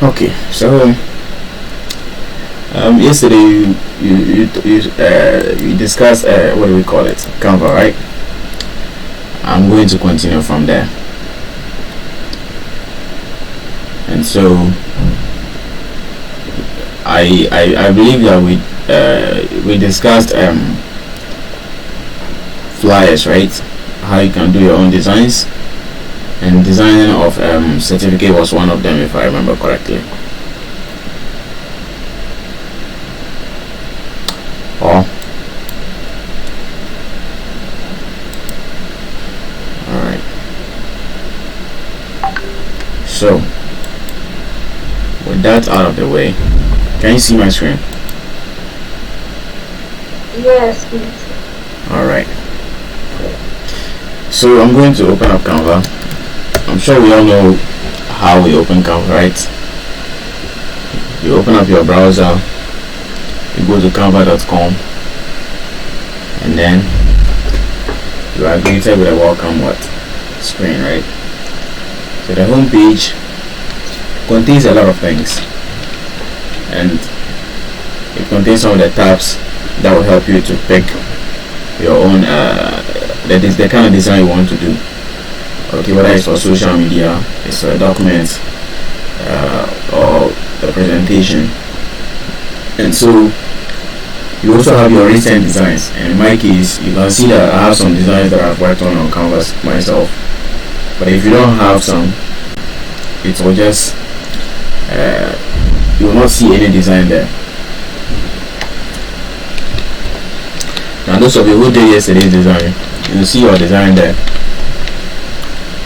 Okay, so yesterday you discussed what do we call it, Canva, right? I'm going to continue from there. And so I believe that we discussed flyers, right? How you can do your own designs, and designing of certificate was one of them, if I remember correctly. Oh, all right. So with that out of the way, can you see my screen? Yes, please. All right. So I'm going to open up Canva. I'm sure we all know how we open Canva, right? You open up your browser, you go to canva.com, and then you are greeted with a welcome screen, right? So the home page contains a lot of things, and it contains some of the tabs that will help you to pick your own that is the kind of design you want to do. Okay, whether it's for social media, it's for documents, or the presentation. And so you also have your recent designs, and in my case you can see that I have some designs that I've worked on Canvas myself. But if you don't have some, it will just you will not see any design there. Now those of you who did yesterday's design, you will see your design there.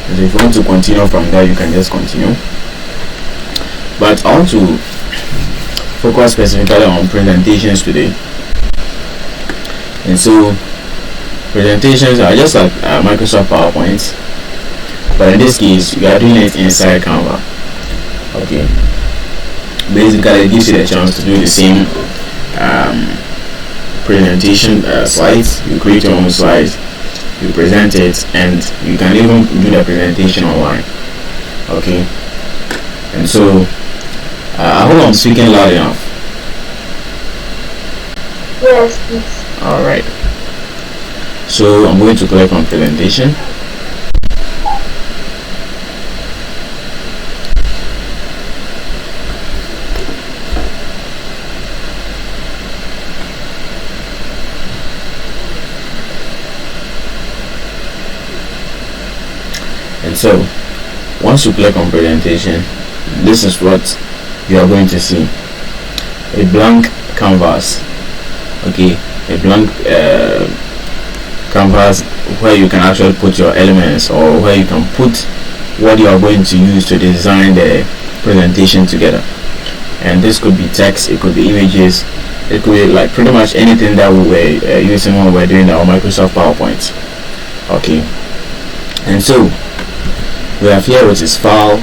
And if you want to continue from there, you can just continue. But I want to focus specifically on presentations today. And so presentations are just like Microsoft PowerPoint, but in this case you are doing it inside Canva. Okay, basically it gives you the chance to do the same presentation slides. You create your own slides, you present it, and you can even do the presentation online. Okay, and so I hope I'm speaking loud enough. Yes, please. Alright, so I'm going to click on presentation. And so once you click on presentation, this is what you are going to see: a blank canvas. Okay, a blank canvas where you can actually put your elements, or where you can put what you are going to use to design the presentation together. And this could be text, it could be images, it could be like pretty much anything that we were using when we were doing our Microsoft PowerPoint. Okay, and so we have here which is file.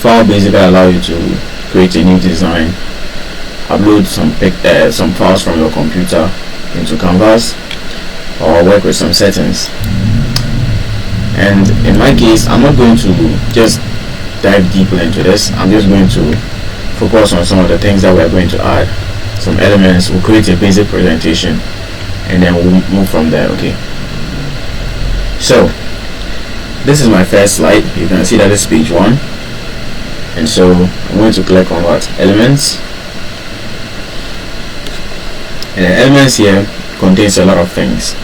File basically allow you to create a new design, upload some files from your computer into Canvas, or work with some settings. And in my case, I'm not going to just dive deeper into this. I'm just going to focus on some of the things that we're going to add, some elements. We'll create a basic presentation, and then we'll move from there. Okay, so this is my first slide. You can see that it's page 1, and so I'm going to click on elements. And the elements here contains a lot of things,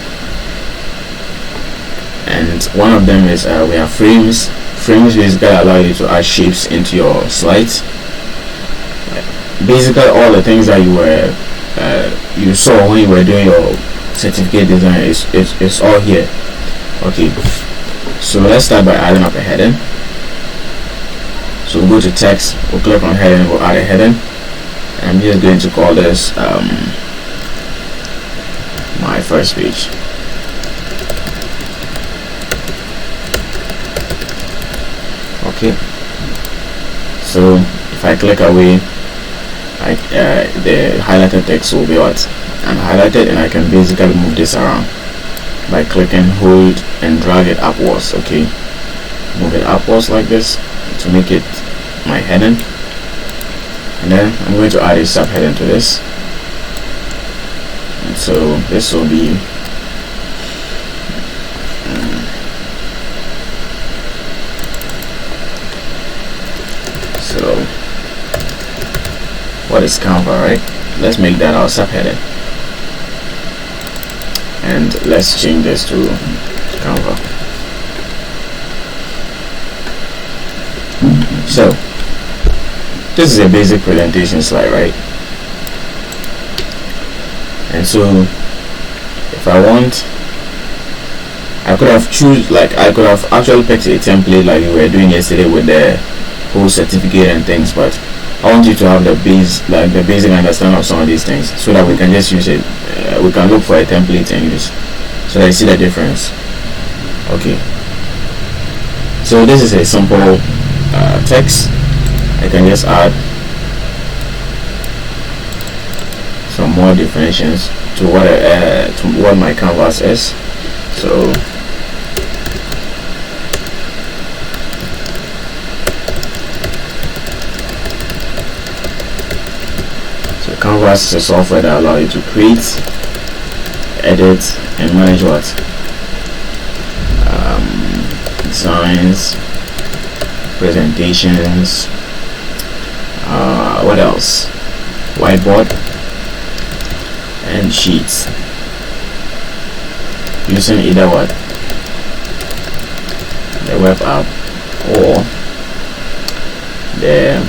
and one of them is we have frames. Frames basically allow you to add shapes into your slides. Basically all the things that you saw when you were doing your certificate design is all here. Okay, so let's start by adding up a heading. So we'll go to text, we'll click on heading, we'll add a heading, and I'm just going to call this my first page. Okay, so if I click away, the highlighted text will be highlighted, and I can basically move this around by clicking, hold, and drag it upwards. Okay, move it upwards like this to make it my heading. and then I'm going to add a subheading to this. And so this will be so what is Canva, right? Let's make that our subheading, and let's change this to Canva. So this is a basic presentation slide, right? And so if I want, I could have actually picked a template like we were doing yesterday with the whole certificate and things, but I want you to have the basic understanding of some of these things, so that we can just use it. We can look for a template and use, so that you see the difference. Okay, so this is a simple text. I can just add some more definitions to what my canvas is. So Canvas is a software that allows you to create, edit, and manage what? Designs, presentations, what else? Whiteboard and sheets, using either what? The web app or the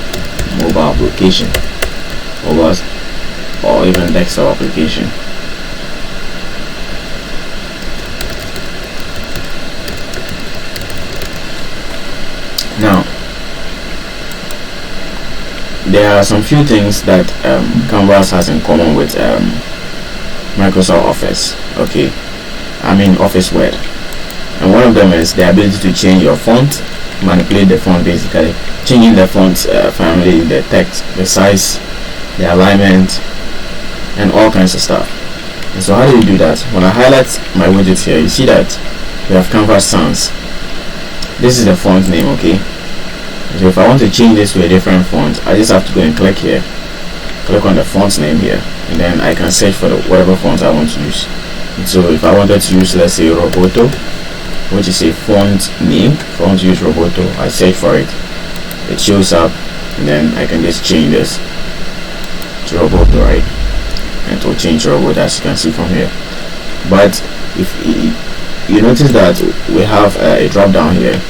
mobile application, or even desktop application. Now there are some few things that Canvas has in common with Microsoft Office. Okay, I mean Office Word, and one of them is the ability to change your font, manipulate the font, basically changing the font family, the text, the size, the alignment, and all kinds of stuff. And so how do you do that? When I highlight my widget here, you see that we have Canvas Sans. This is the font name. Okay, so if I want to change this to a different font, I just have to go and click here, click on the font name here, and then I can search for whatever font I want to use. And so if I wanted to use, let's say, Roboto, which is a font name, if I want to use Roboto, I search for it, it shows up, and then I can just change this to Roboto, right? And it will change Roboto, as you can see from here. But if you notice that we have a drop down here,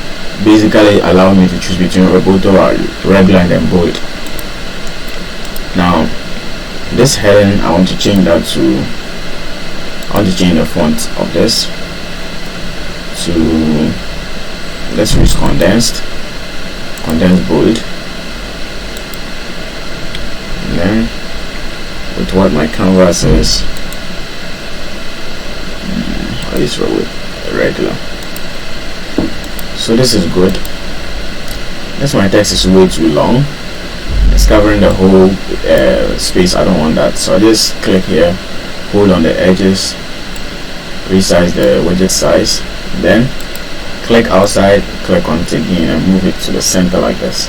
basically allowing me to choose between Roboto or regular and then bold. Now this heading, I want to change that to, I want to change the font of this to, let's use condensed bold, and then with what my canvas is, I use regular. So this is good. This my text is way too long, it's covering the whole space. I don't want that, so I just click here, hold on the edges, resize the widget size, then click outside, click on it again, and move it to the center like this.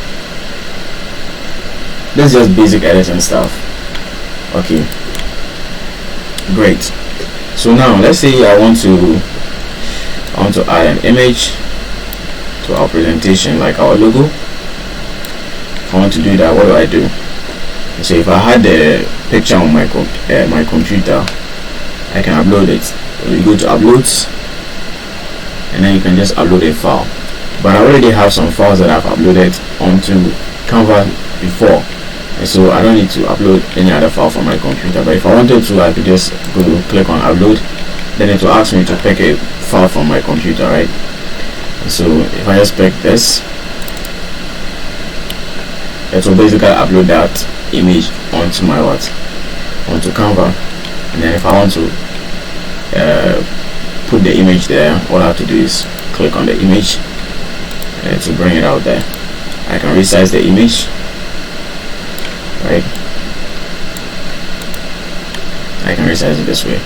This is just basic editing stuff. Okay, great. So now let's say I want to add an image to our presentation, like our logo. If I want to do that, what do I do? So if I had the picture on my computer, I can upload it. So you go to uploads, and then you can just upload a file. But I already have some files that I've uploaded onto Canva before, and so I don't need to upload any other file from my computer. But if I wanted to, I could just go click on upload, then it will ask me to pick a file from my computer, right? And so if I just pick this, it will basically upload that image onto my onto Canva. And then if I want to put the image there, all I have to do is click on the image to bring it out there. I can resize the image, right? I can resize it this way,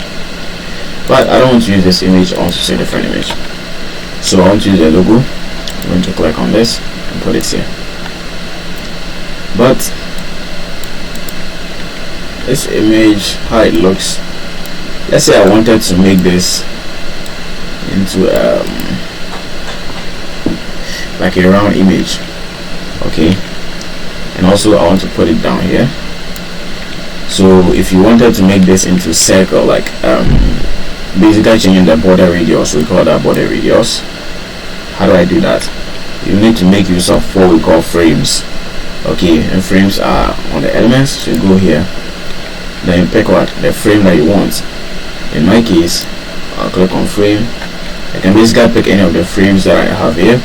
but I don't want to use this image. I want to use a different image. So I want to use the logo. I'm going to click on this and put it here. But this image, how it looks. Let's say I wanted to make this into like a round image, okay, and also I want to put it down here. So if you wanted to make this into circle, like basically changing the border radius, we call that border radius. How do I do that? You need to make use of what we call frames, okay, and frames are on the elements. So you go here, then you pick what the frame that you want. In my case, I'll click on frame. I can basically pick any of the frames that I have here.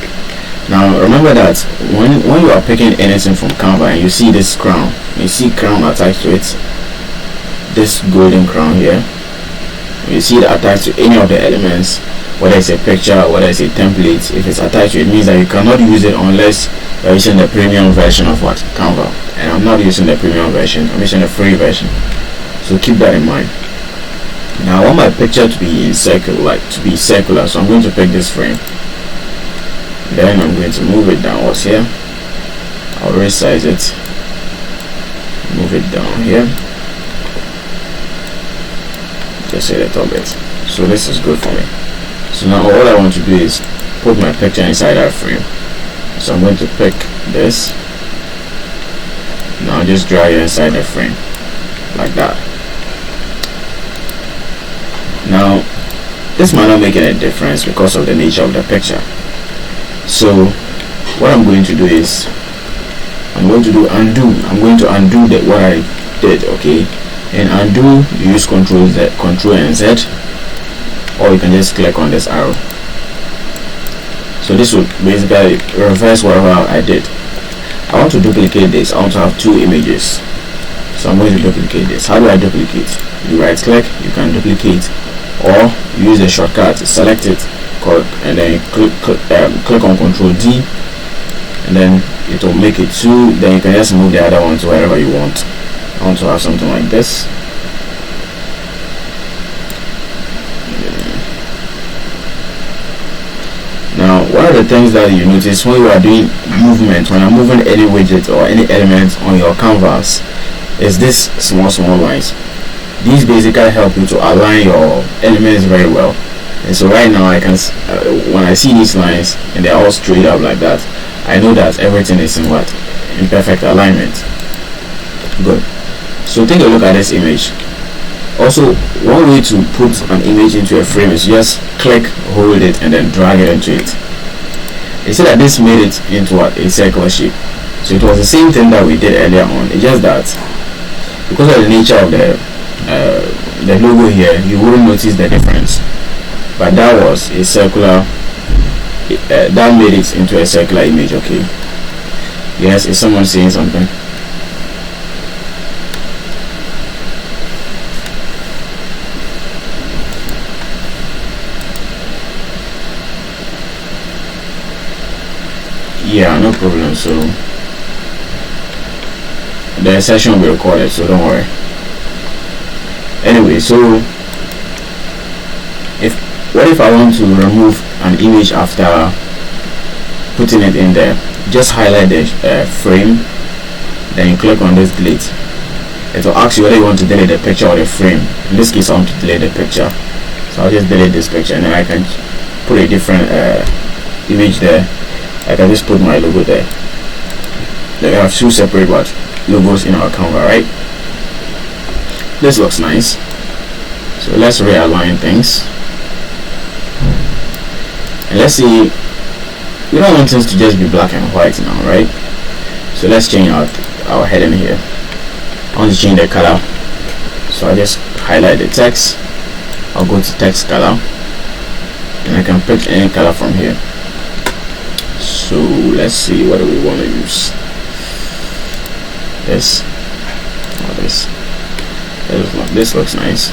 Now remember that when you are picking anything from Canva and you see this crown, you see crown attached to it, this golden crown here, you see it attached to any of the elements, whether it's a picture, whether it's a template. If it's attached to it, means that you cannot use it unless you're using the premium version of what? Canva. And I'm not using the premium version, I'm using the free version, so keep that in mind. Now I want my picture to be in circle, like to be circular, so I'm going to pick this frame. Then I'm going to move it downwards here. I'll resize it, move it down here, just a little bit. So this is good for me. So now all I want to do is put my picture inside that frame. So I'm going to pick this. Now just drag it inside the frame like that. Now this might not make any difference because of the nature of the picture. So what I'm going to do is I'm going to undo. I'm going to undo what I did, okay? And undo, you use Control and Z, or you can just click on this arrow. So this will basically reverse whatever I did. I want to duplicate this. I want to have two images, so I'm going to duplicate this. How do I duplicate? You right click, you can duplicate, or you use the shortcut, select it, and then you click on Control D, and then it will make it two. Then you can just move the other one to wherever you want. I want to have something like this. Now one of the things that you notice when you are doing movement, when I'm moving any widget or any element on your canvas, is this small lines. These basically help you to align your elements very well. And so right now I can when I see these lines and they're all straight up like that, I know that everything is in what? In perfect alignment. Good. So take a look at this image. Also, one way to put an image into a frame is just click, hold it, and then drag it into it. You see that this made it into what? A circle shape. So it was the same thing that we did earlier on. It's just that because of the nature of the logo here, you wouldn't notice the difference. But that was a circular, that made it into a circular image, okay? Yes, is someone saying something? Yeah, no problem. So the session will be recorded, so don't worry. Anyway, so what if I want to remove an image after putting it in there? Just highlight the frame, then you click on this delete. It will ask you whether you want to delete the picture or the frame. In this case I want to delete the picture, so I'll just delete this picture, and then I can put a different image there. I can just put my logo there. Then we have two separate logos in our Canva, right? This looks nice. So let's realign things. And let's see, we don't want things to just be black and white now, right? So let's change our heading here. I want to change the color, so I just highlight the text. I'll go to text color, and I can pick any color from here. So let's see, what do we want to use? This or this? This looks nice.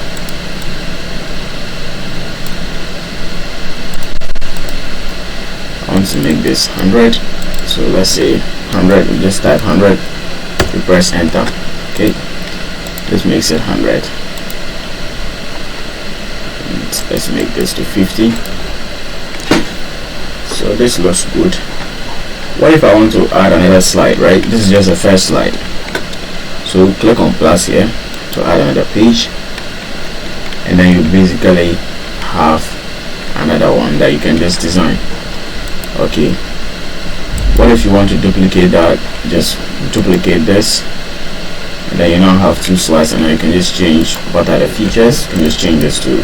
I want to make this 100, so let's say 100. We just type 100, we press enter. Okay, this makes it 100. And let's make this to 50. So this looks good. What if I want to add another slide, right? This is just the first slide. So click on plus here, to add another page, and then you basically have another one that you can just design. Okay, what if you want to duplicate that? Just duplicate this, and then you now have two slides, and then you can just change what are the features. You can just change this to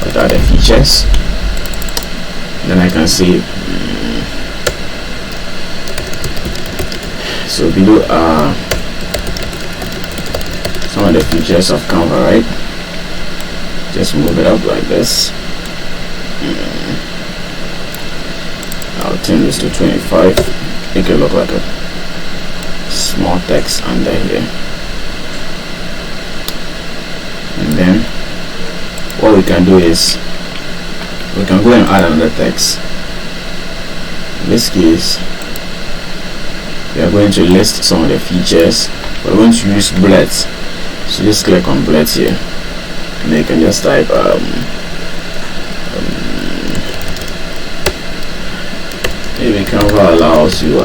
what are the features. Then I can see so below are some of the features of Canva, right? Just move it up like this. I'll turn this to 25. Make it look like a small text under here. And then what we can do is we can go and add another text. In this case, we are going to list some of the features. We're going to use bullets, so just click on bullets here, and then you can just type maybe Canva allows you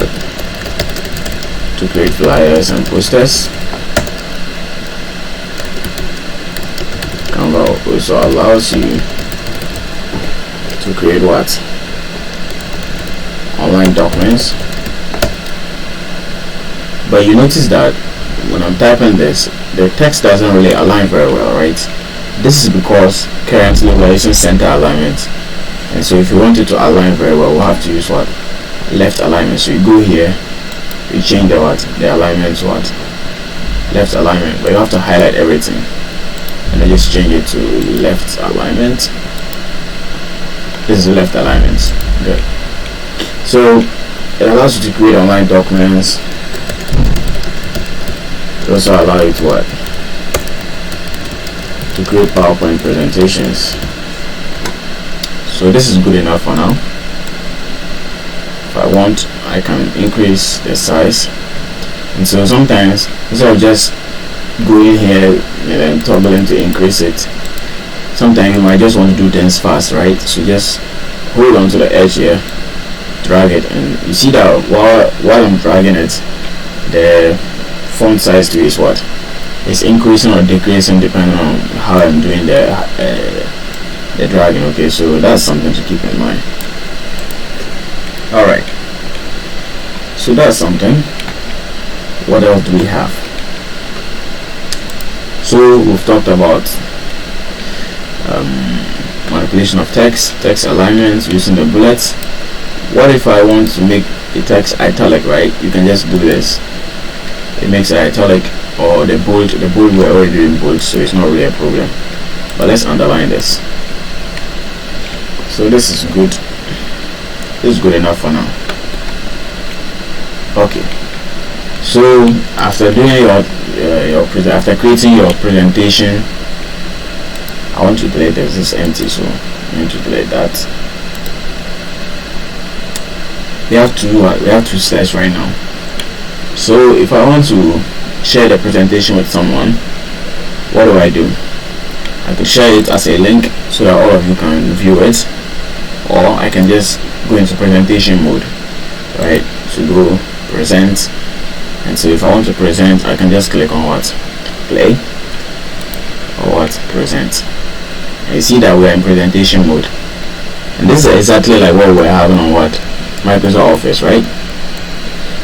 to create flyers and posters. Canva also allows you to create online documents. But you notice that when I'm typing this, the text doesn't really align very well, right? This is because currently we're using center alignment, and so if you want it to align very well, we'll have to use left alignment. So you go here, you change the alignment to left alignment, but you have to highlight everything, and then just change it to left alignment. This is left alignment. Good. So it allows you to create online documents. It also allows you to create PowerPoint presentations. So this is good enough for now. If I want, I can increase the size. And so sometimes instead of just going here and then toggling to increase it, sometimes you might just want to do things fast, right? So just hold on to the edge here, drag it, and you see that while I'm dragging it, the font size to is is increasing or decreasing depending on how I'm doing the dragging. Okay, so that's something to keep in mind. Alright, so that's something. What else do we have? So we've talked about manipulation of text alignments using the bullets. What if I want to make the text italic, right? You can just do this. It makes it italic, or the bold we're already doing bold, so it's not really a problem. But let's underline this. So this is good. This is good enough for now. Okay. So after doing after creating your presentation, I want to delete this. This is empty, so I need to delete that. We have two slides right now. So if I want to share the presentation with someone, what do? I could share it as a link so that all of you can view it, or I can just go into presentation mode, right? So go present, and so if I want to present, I can just click on play, or present, and you see that we're in presentation mode. And this is exactly like what we're having on Microsoft Office, right?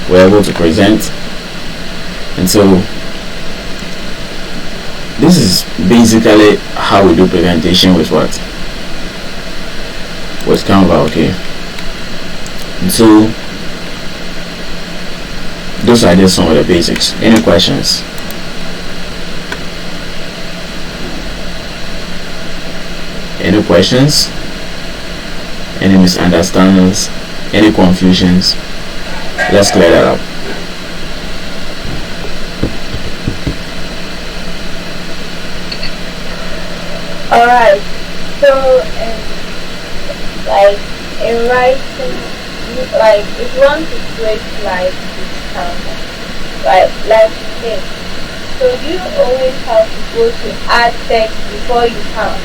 We're able to present. And so this is basically how we do presentation with Canva. Okay, and so those are just some of the basics. Any questions? Any questions? Any misunderstandings? Any confusions? Let's clear that up. Alright, so like in writing, like if you want to create like this Canva, right, like this, so you always have to go to add text before you can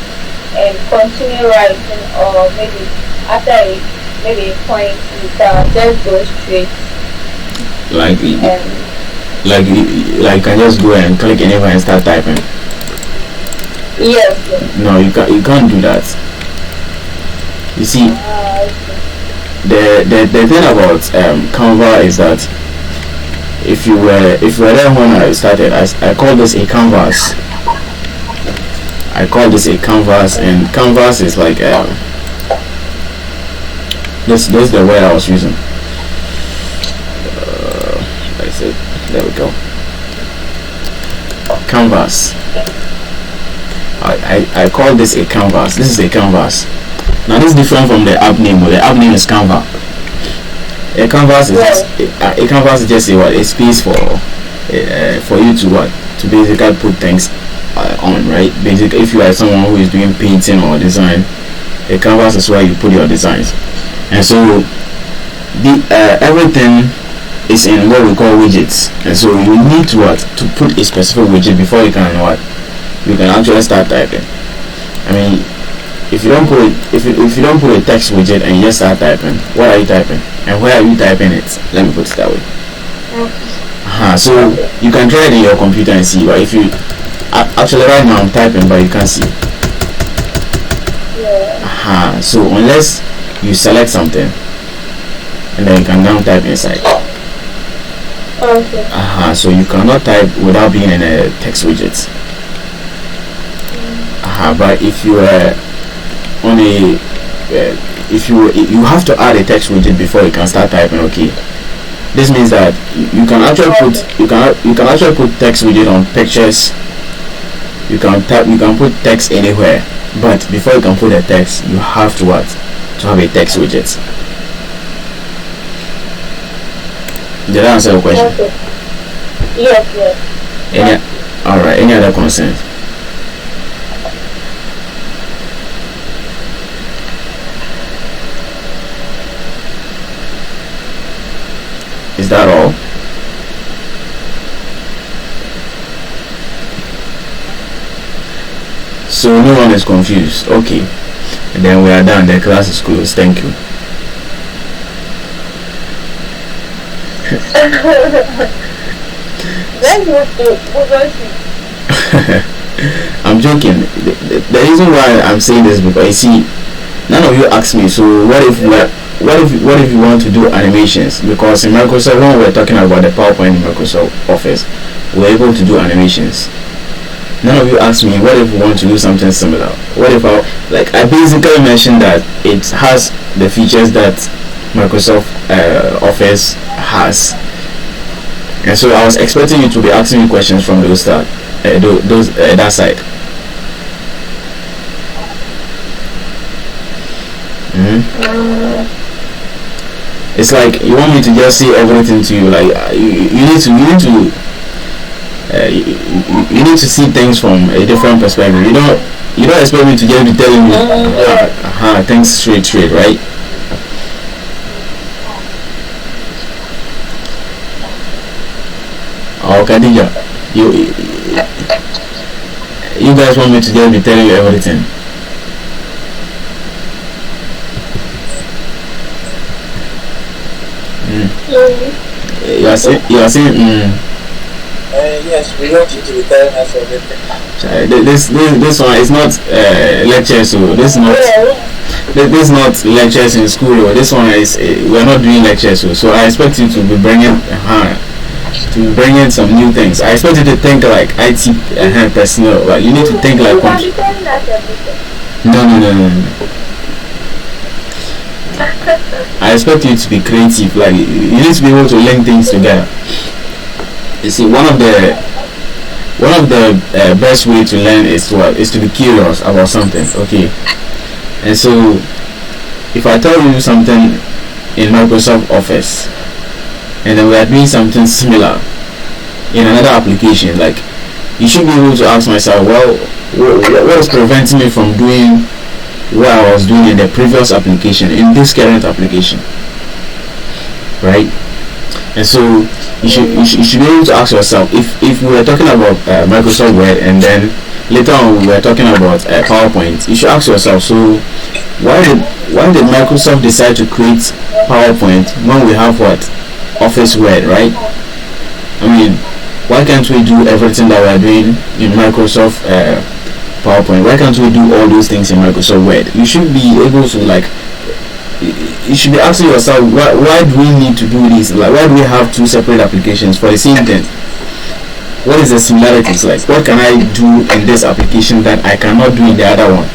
and continue writing, or maybe after a point you can just go straight like Like you can just go and click anywhere and start typing. Yes. No, you can't do that. You see, the thing about Canva is that if you were there when I started, I call this a canvas. I call this a canvas, and canvas is like this is the word I was using. That's it. There we go. Canvas. I call this a canvas. This is a canvas. Now this is different from the app name. The app name is Canva. A canvas is a canvas is just a space for you to basically put things on, right? Basically, if you are someone who is doing painting or design, a canvas is where you put your designs. And so the everything is in what we call widgets, and so you need to put a specific widget before you can actually start typing. I mean, if you don't put a text widget and you just start typing, what are you typing and where are you typing it? Let me put it that way. So you can try it in your computer and see, but if you actually right now I'm typing but you can't see. So unless you select something and then you can now type inside. So you cannot type without being in a text widget. But if you are on a if you have to add a text widget before you can start typing. Okay, this means that you can actually put text widget on pictures. You can put text anywhere, but before you can put a text, you have to have a text widget. Did I answer your question? Yes. Alright, any other concerns? Is that all? So no one is confused. Okay. And then we are done. The class is closed. Thank you. I'm joking. The reason why I'm saying this because you see, none of you asked me. So what if you want to do animations? Because in Microsoft, when we were talking about the PowerPoint in Microsoft Office, we're able to do animations. None of you asked me what if we want to do something similar. What if I basically mentioned that it has the features that Microsoft Office has, and so I was expecting you to be asking me questions from that side. It's like you want me to just say everything to you. Like you need to see things from a different perspective. You don't expect me to just be telling you things straight, right? Okay, Khadija, you guys want me to just be telling you everything? You are saying yes, we want you to be telling us everything. This one is not lectures, so this is not lectures in school. Or this one is we're not doing lectures, so I expect you to be bringing some new things. I expect you to think like IT personnel. Like you need to think like no. I expect you to be creative. Like you need to be able to link things together. You see, one of the best way to learn is to be curious about something. Okay, and so if I tell you something in Microsoft Office, and then we are doing something similar in another application, like you should be able to ask myself, well, what is preventing me from doing what I was doing in the previous application in this current application, right? And so you should be able to ask yourself, if we were talking about Microsoft Word and then later on we were talking about PowerPoint, you should ask yourself, so why did Microsoft decide to create PowerPoint when we have Office Word, right? I mean, why can't we do everything that we are doing in Microsoft PowerPoint? Why can't we do all those things in Microsoft Word? You should be able to, like, you should be asking yourself, why do we need to do this? Like, why do we have two separate applications for the same thing? What is the similarities? Like, what can I do in this application that I cannot do in the other one?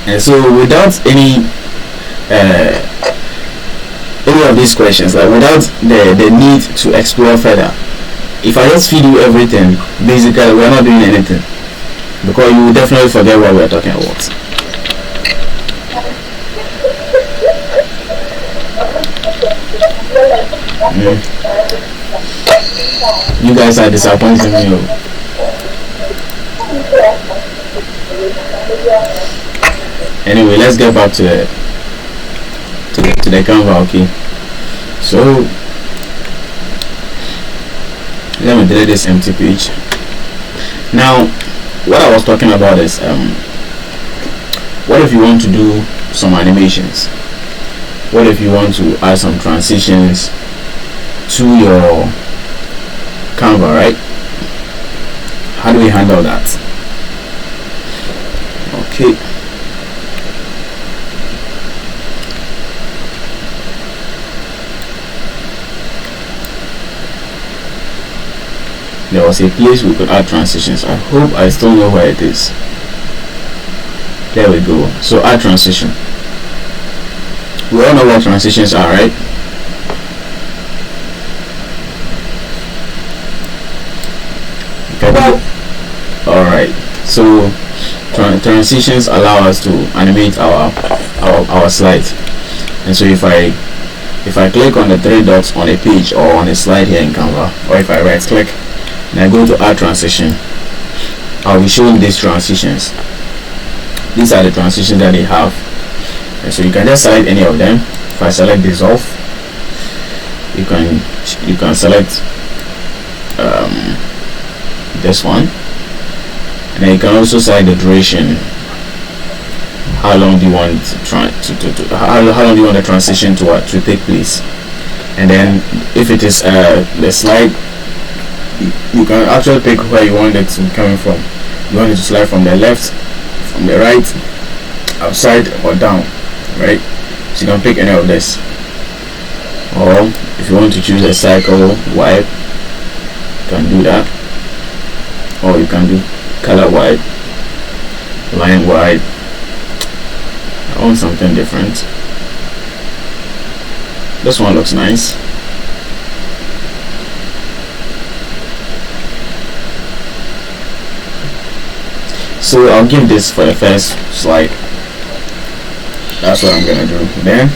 And so without any of these questions, like without the need to explore further, if I just feed you everything, basically we're not doing anything, because you will definitely forget what we're talking about. You guys are disappointing me. Anyway, let's get back to the Canva. Okay, so let me delete this empty page. Now, what I was talking about is what if you want to do some animations? What if you want to add some transitions to your Canva, right? How do we handle that? Okay. There was a place we could add transitions. I hope I still know where it is. There we go. So add transition. We all know what transitions are, right? Alright, so transitions allow us to animate our slide. And so if I click on the three dots on a page or on a slide here in Canva, or if I right click and I go to add transition, I'll be showing these transitions. These are the transitions that they have. And so you can just select any of them. If I select dissolve, you can select this one, and then you can also select the duration. How long do you want how long do you want the transition to take place? And then if it is the slide, you can actually pick where you want it to be coming from. You want it to slide from the left, from the right, upside or down, right? So you can pick any of this. Or if you want to choose a cycle wide, you can do that. Or you can do color wide, line wide. I want something different. This one looks nice. So I'll give this for the first slide. That's what I'm gonna do. Then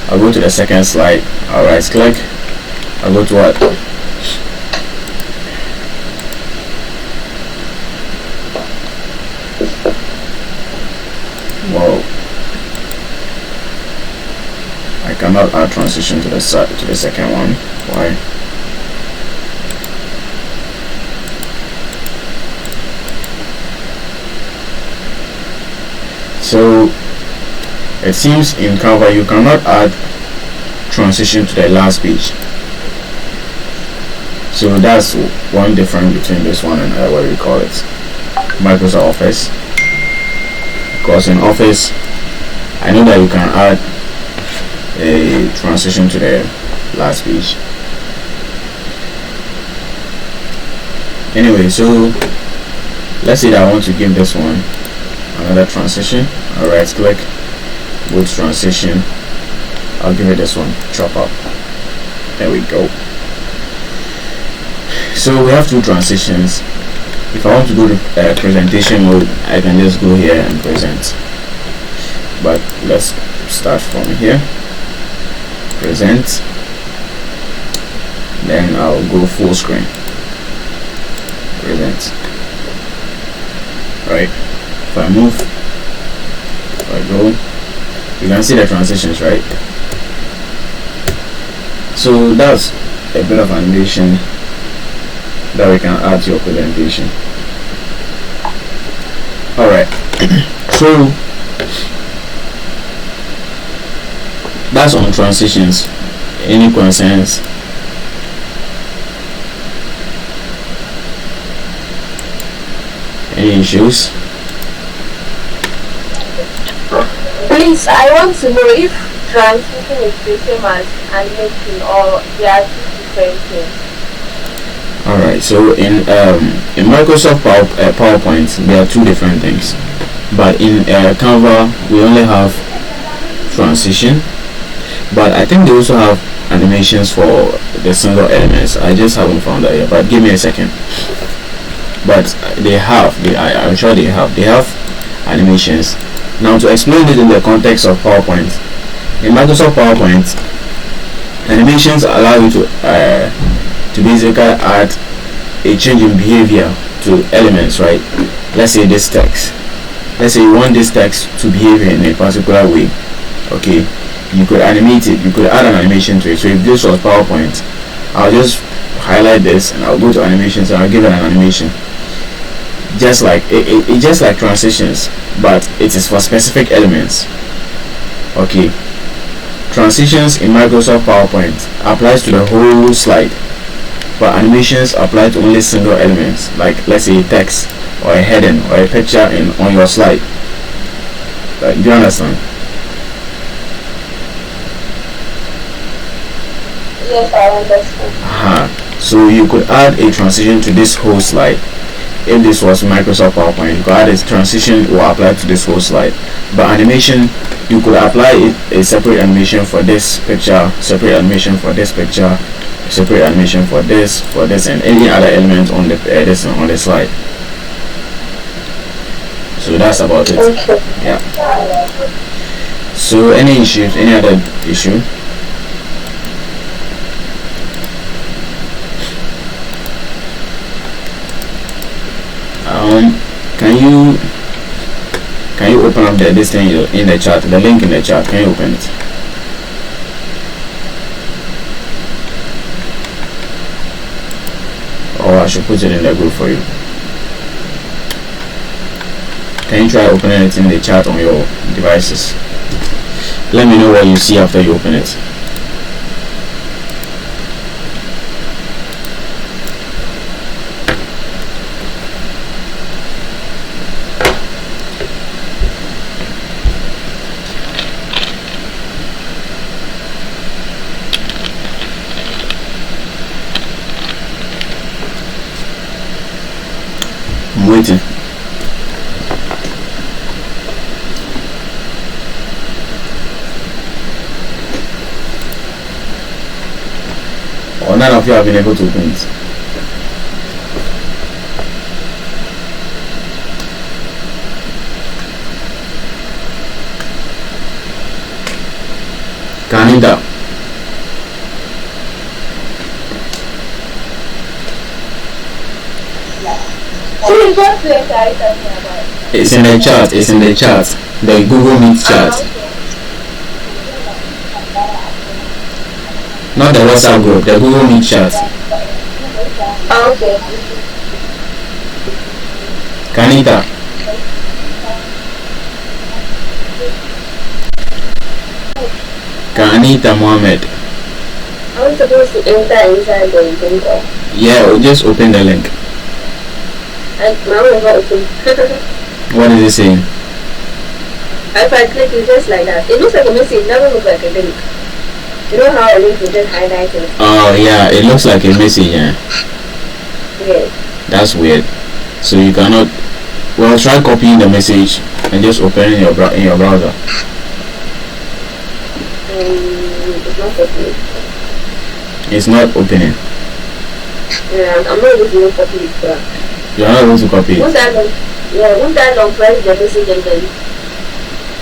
I'll go to the second slide. I'll right click. I'll go to what? Whoa. I cannot add transition to the second one. Why? So it seems in Canva you cannot add transition to the last page. So that's one difference between this one and what we call it, Microsoft Office. Because in Office, I know that you can add a transition to the last page. Anyway, so let's say that I want to give this one another transition. I'll right click, go to transition. I'll give it this one, chop up. There we go. So we have two transitions. If I want to go to presentation mode, I can just go here and present. But let's start from here. Present. Then I'll go full screen. Present. Right. If I move, if I go, you can see the transitions, right? So that's a bit of animation that we can add to your presentation. Alright, so that's on transitions. Any concerns? Any issues? Please, I want to know if transition is the same as animating or they are two different things. Alright, so in Microsoft PowerPoint there are two different things, but in Canva we only have transition, but I think they also have animations for the single elements. I just haven't found that yet, but give me a second. But I'm sure they have animations. Now, to explain it in the context of PowerPoint, in Microsoft PowerPoint, animations allow you to basically add a change in behavior to elements, right? Let's say this text. Let's say you want this text to behave in a particular way. Okay, you could animate it. You could add an animation to it. So if this was PowerPoint, I'll just highlight this and I'll go to animations and I'll give it an animation. Just like it just like transitions, but it is for specific elements. Okay, transitions in Microsoft PowerPoint applies to the whole slide, but animations apply to only single elements, like let's say text or a heading or a picture on your slide. Do you understand? Yes, I understand. So you could add a transition to this whole slide. If this was Microsoft PowerPoint, you could add a transition will apply to this whole slide. But animation, you could apply a separate animation for this picture, separate animation for this picture, separate animation for this, and any other element on the on the slide. So that's about it. Okay. Yeah. So any issues? Any other issue? Can you open up this thing in the chat, the link in the chat? Can you open it? Or I should put it in the group for you. Can you try opening it in the chat on your devices? Let me know what you see after you open it. I'm waiting. Or none of you have been able to open it. Canada. What place are you talking about? It's in the chat. It's in the chat. The Google Meet chat. Not the WhatsApp group. The Google Meet chat. Okay. Kanita. Kanita Mohammed. I'm supposed to enter inside the link. Yeah, we'll just open the link. And now it's not open. What is it saying? If I click it just like that, it looks like a message. It doesn't look like a link. You know how a link will just highlight it? Oh yeah, it looks like a message. Yeah. Yes. That's weird. So you cannot. Well, try copying the message and just open it in your browser. It's not opening. It's not opening. Yeah, I'm not able to copy it. You're not able to copy it. Once I long press the message and then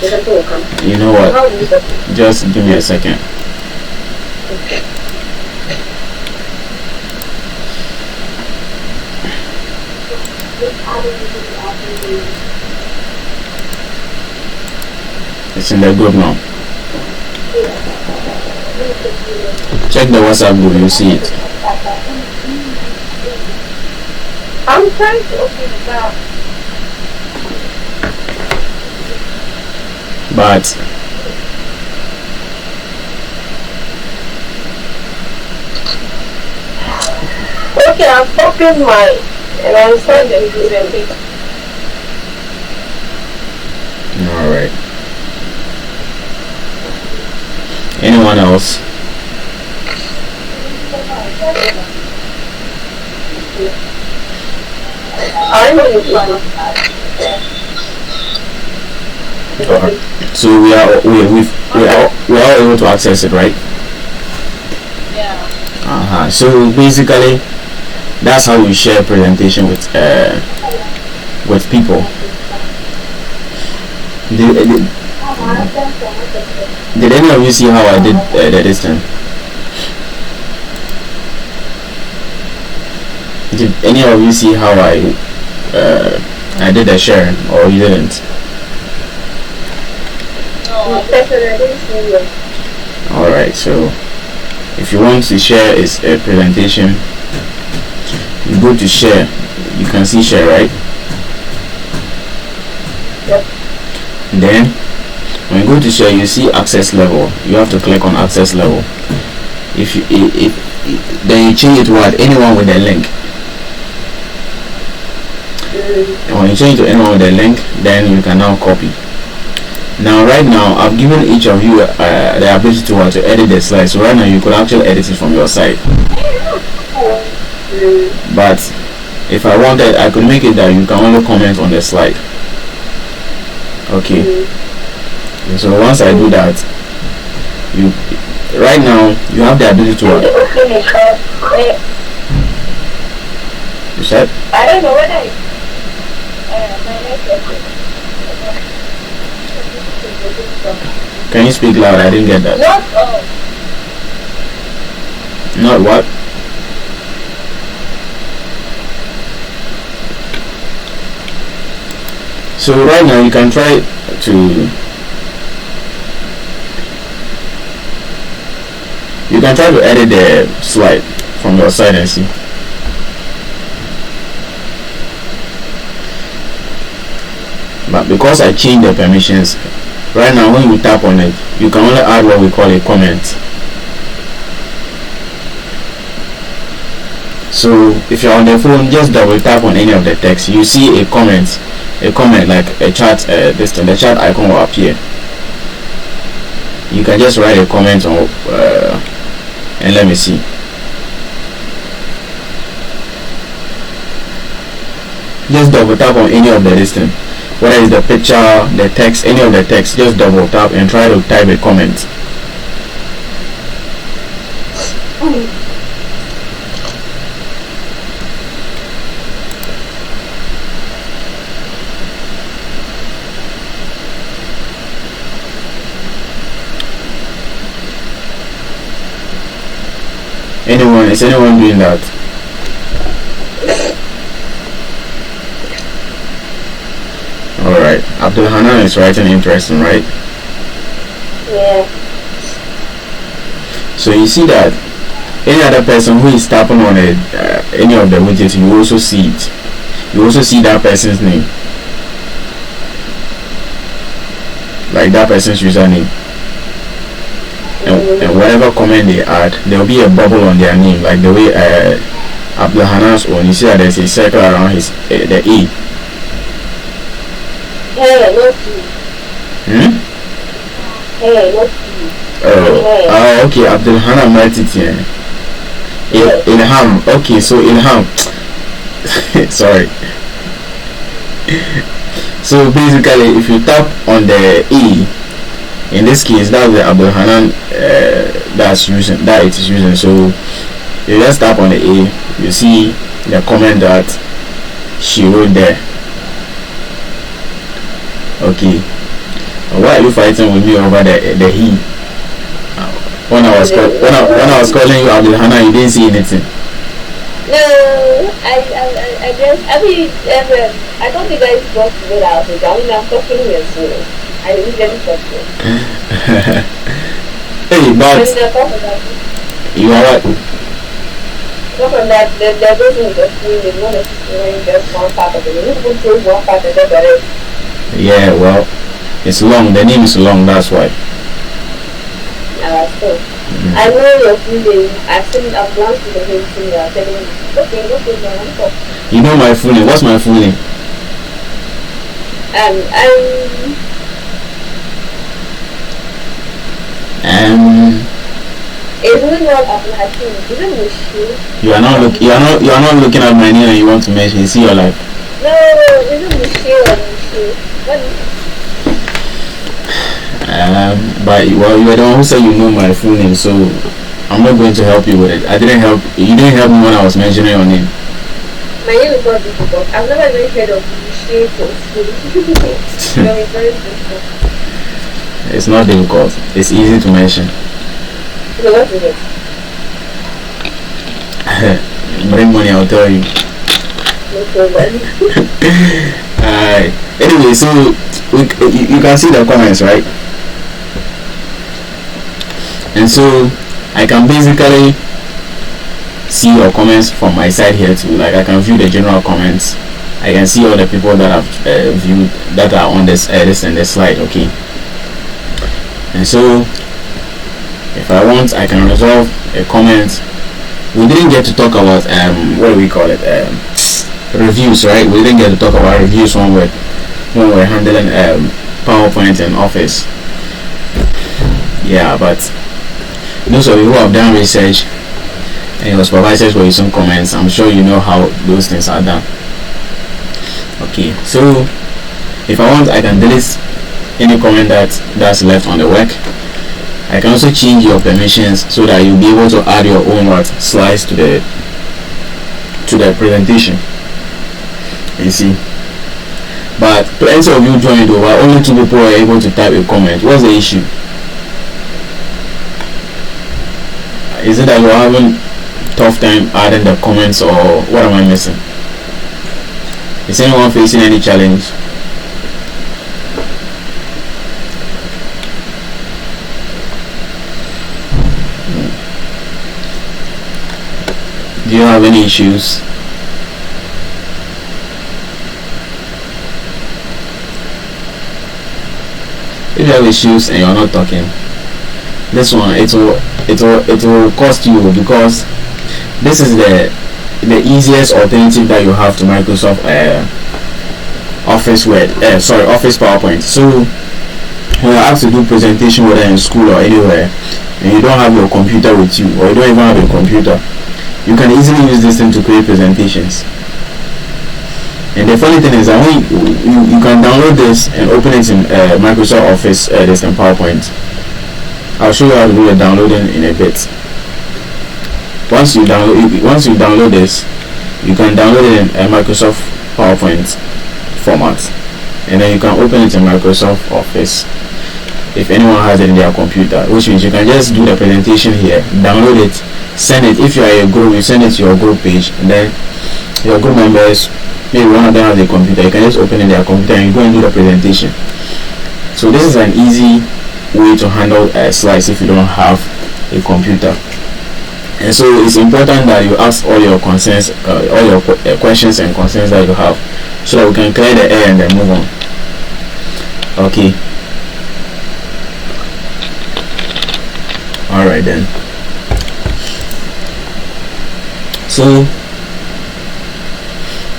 the sample will come. You know what? How do you copy? Just give me a second. Okay. It's in the group now. Check the WhatsApp group, you see it. I'm trying to open it now. But okay, I've opened mine and I installed the presentation. Alright. Anyone else? Alright. So we are all able to access it, right? Yeah. So basically, that's how you share presentation with people. Did any of you see how I did this thing? Did any of you see how I did the sharing, or you didn't? No, I didn't see it. Alright, so if you want to share a presentation, you go to share. You can see share, right? Yep. Then when you go to share, you see access level. You have to click on access level. If then you change it to what? Anyone with a link. And when you change to anyone with a link, then you can now copy. Now right now I've given each of you the ability to edit the slide. So right now you could actually edit it from your side. But if I wanted, I could make it that you can only comment on the slide. Okay. So once I do that, right now you have the ability to You said? I don't know what Can you speak loud? I didn't get that. Not what? So right now you can try to edit the slide from your side and see. But because I changed the permissions, right now when you tap on it, you can only add what we call a comment. So if you're on the phone, just double tap on any of the text, you see a comment like a chat, the chat icon will appear. You can just write a comment on and let me see. Just double tap on any of the listing, whether it's the picture, the text, any of the text. Just double tap and try to type a comment. Is anyone doing that? Alright, Abdul Hanan is writing interesting, right? Yeah. So you see that any other person who is tapping on any of the widgets, you also see it. You also see that person's name, like that person's username. And whatever comment they add, there will be a bubble on their name, like the way Abdul Hanan's own. You see that there's a circle around his the E. Hey, look. Hey, look. Oh, okay. Abdul Hanan write it here. Ilham. Okay, so Ilham. Sorry. So basically, if you tap on the E, in this case, that's the Abdul Hanan that it is using. So you just tap on the A, you see the comment that she wrote there. Okay. Why are you fighting with me over the he? When I was calling you Abdul Hanan, you didn't see anything. No, I thought you guys got to go out. I mean, I'm talking to you, so I didn't get it. Hey, but you are what? From that, there isn't just really not necessarily just one part of it. You can choose one part of it. Yeah, well, it's long. The name is long, that's why. So I know your full name. I've glanced to the name thing. You're telling me, okay, what is your name? You know my full name. What's my full name? Is it not Abdulhakim? Is it Mushe? You are not looking at my name and you want to mention. You see your life. No, is it Mushe or Mushe? What is it? But well, you are the one who said you know my full name, so I'm not going to help you with it. You didn't help me when I was mentioning your name. My name is not difficult. I've never even heard of Mushe for school. No, it's very difficult. It's not difficult. It's easy to mention. So what is it? Bring money, I'll tell you. No problem. Anyway, so you can see the comments, right? And so I can basically see your comments from my side here too. Like I can view the general comments. I can see all the people that have viewed that are on this and the slide. Okay. And so if I want, I can resolve a comment. We didn't get to talk about what do we call it? Reviews, right? We didn't get to talk about reviews when we're handling PowerPoint and Office. Yeah, but those of you who have done research and your supervisors were using comments, I'm sure you know how those things are done. Okay, so if I want, I can delete any comment that's left on the work. I can also change your permissions so that you'll be able to add your own slides to the presentation. You see, but plenty of you joined over, only 2 people were able to type a comment. What's the issue? Is it that you're having tough time adding the comments, or what am I missing? Is anyone facing any challenge? Do you have any issues? If you have issues and you're not talking, this one it will cost you, because this is the easiest alternative that you have to Microsoft Office Office PowerPoint. So when you have to do presentation, whether in school or anywhere, and you don't have your computer with you, or you don't even have a computer, you can easily use this thing to create presentations. And the funny thing is that when you can download this and open it in Microsoft Office this in PowerPoint. I'll show you how to do the downloading in a bit. Once you download this, you can download it in Microsoft PowerPoint format, and then you can open it in Microsoft Office if anyone has it in their computer, which means you can just do the presentation here, download it, send it. If you are a group, you send it to your group page, and then your group members, maybe one of them has a computer, you can just open in their computer and you go and do the presentation. So this is an easy way to handle slides if you don't have a computer. And so it's important that you ask all your concerns, all your questions and concerns that you have, so that we can clear the air and then move on. Okay. Alright then. So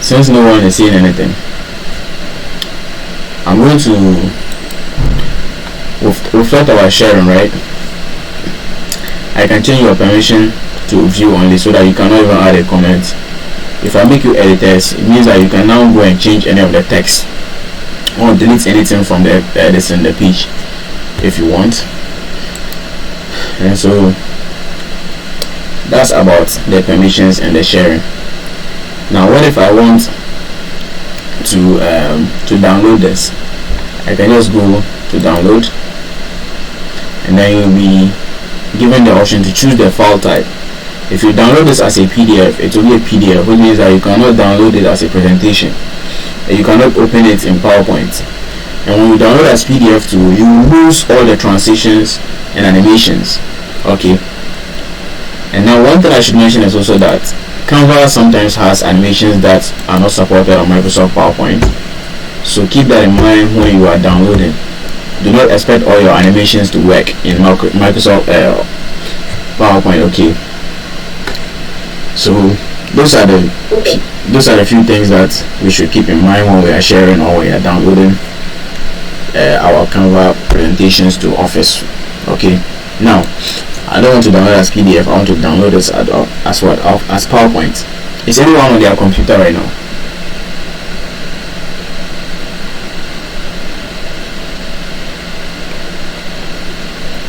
since no one is saying anything, I'm going to reflect our sharing, right? I can change your permission to view only, so that you cannot even add a comment. If I make you editors, it means that you can now go and change any of the text or delete anything from the page if you want. And so that's about the permissions and the sharing. Now what if I want to download this? I can just go to download, and then you'll be given the option to choose the file type. If you download this as a PDF, it will be a PDF, which means that you cannot download it as a presentation, and you cannot open it in PowerPoint. And when you download as PDF too, you lose all the transitions and animations. Okay. And now one thing I should mention is also that Canva sometimes has animations that are not supported on Microsoft PowerPoint. So keep that in mind when you are downloading. Do not expect all your animations to work in Microsoft PowerPoint. Okay. So those are the few things that we should keep in mind when we are sharing or we are downloading our Canva presentations to Office. Okay. Now I don't want to download as PDF. I want to download this as what? As PowerPoint. Is anyone on their computer right now?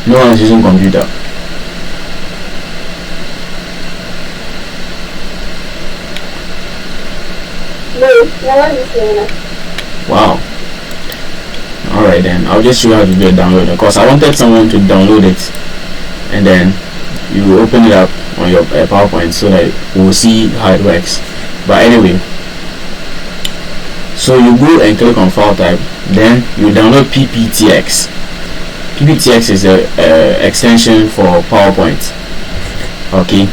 No one is using computer. No one is doing it. Wow. Alright then, I'll just show you how to do a download, because I wanted someone to download it and then you open it up on your PowerPoint so that we'll see how it works. But anyway, so you go and click on file type, then you download PPTX. PPTX is a extension for PowerPoint. Okay,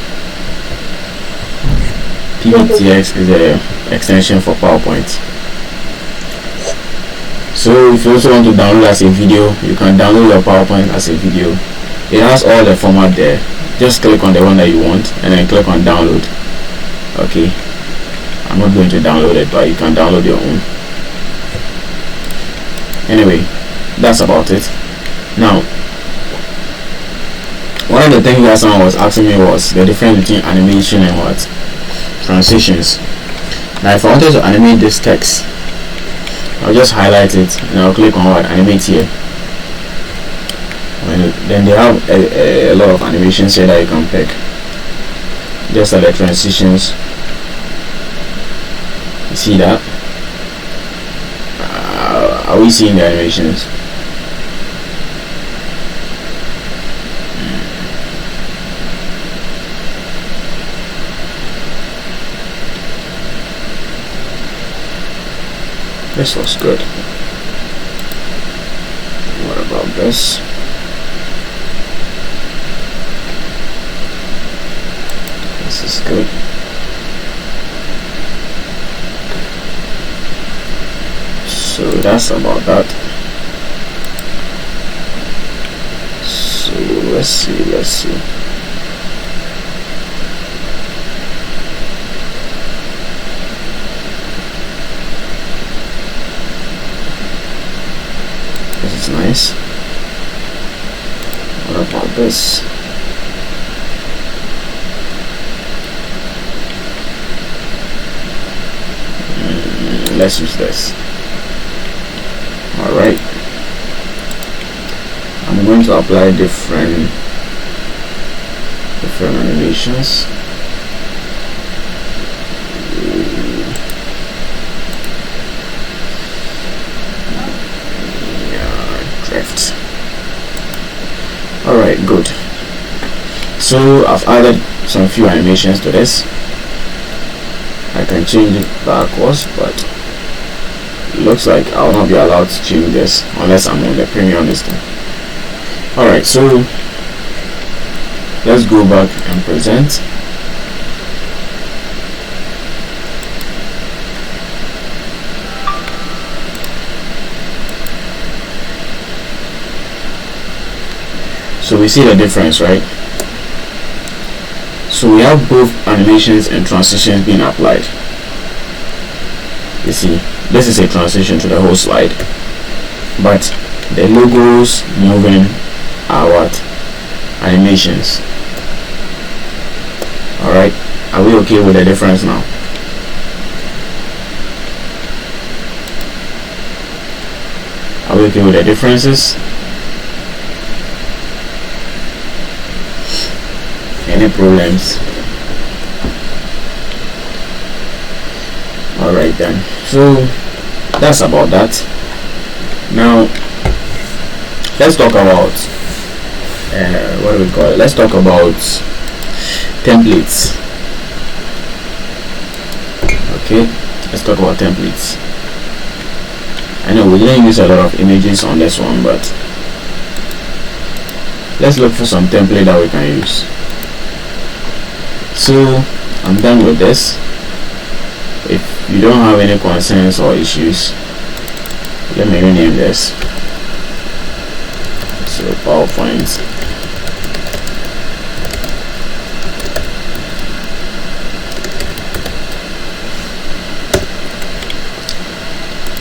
PPTX is a extension for PowerPoint. So if you also want to download as a video, you can download your PowerPoint as a video. It has all the format there. Just click on the one that you want and then click on download. Okay, I'm not going to download it, but you can download your own. Anyway, that's about it. Now, one of the things that someone was asking me was the difference between animation and what? Transitions. Now if I wanted to animate this text, I'll just highlight it and I'll click on what? Animate here. Then they have a lot of animations here that you can pick. Just like the transitions. You see that? Are we seeing the animations? This looks good. What about this? This is good. So that's about that. So let's see. This is nice. What about this? Let's use this. Alright. I'm going to apply different animations. Drift. Alright, good. So I've added some few animations to this. I can change it backwards, but it looks like I'll not be allowed to change this unless I'm on the premium listing. Alright, so let's go back and present. So we see the difference, right? So we have both animations and transitions being applied. You see, this is a transition to the whole slide, but the logos moving are what? Animations. Alright, are we okay with the difference now? Are we okay with the differences? Any problems? Alright then, so that's about that. Now let's talk about what do we call it? Let's talk about templates. Okay, let's talk about templates. I know we didn't use a lot of images on this one, but let's look for some template that we can use. So I'm done with this. If you don't have any concerns or issues, let me rename this. So PowerPoint.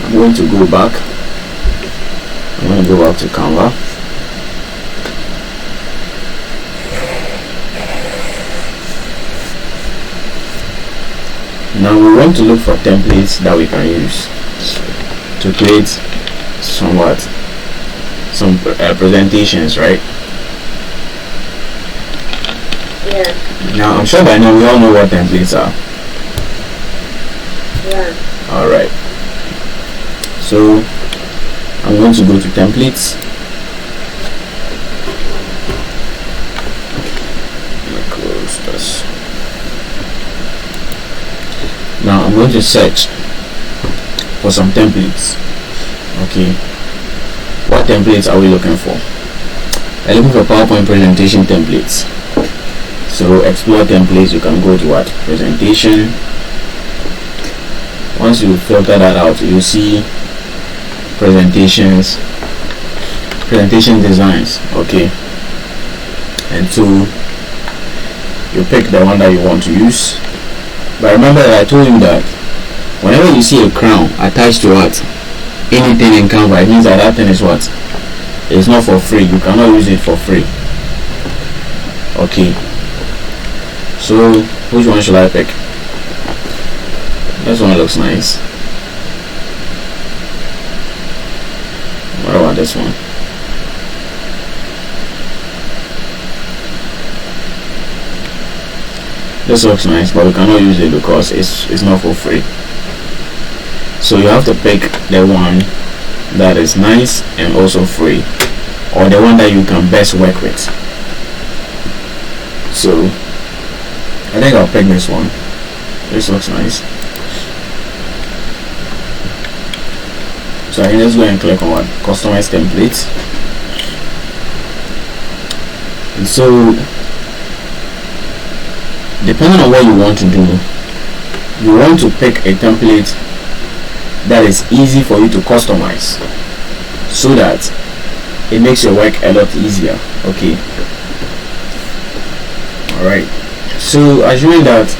I'm going to go back. I'm going to go back to Canva. Now we want to look for templates that we can use to create some presentations, right? Yeah. Now I'm sure by now we all know what templates are. Yeah. Alright. So I'm going to go to templates. Close this. Now I'm going to search for some templates. Okay. What templates are we looking for? I'm looking for PowerPoint presentation templates. So explore templates, you can go to what? Presentation. Once you filter that out, you see presentations, presentation designs. Okay. And so you pick the one that you want to use. But remember that I told you that whenever you see a crown attached to what? Anything in Canva, it means that that thing is what? It's not for free. You cannot use it for free. Okay. So which one should I pick? This one looks nice. What about this one? This looks nice, but we cannot use it because it's not for free. So you have to pick the one that is nice and also free, or the one that you can best work with. So I think I'll pick this one. This looks nice. So I can just go and click on what? Customize templates. And so depending on what you want to do, you want to pick a template that is easy for you to customize so that it makes your work a lot easier. Okay. Alright. So assuming that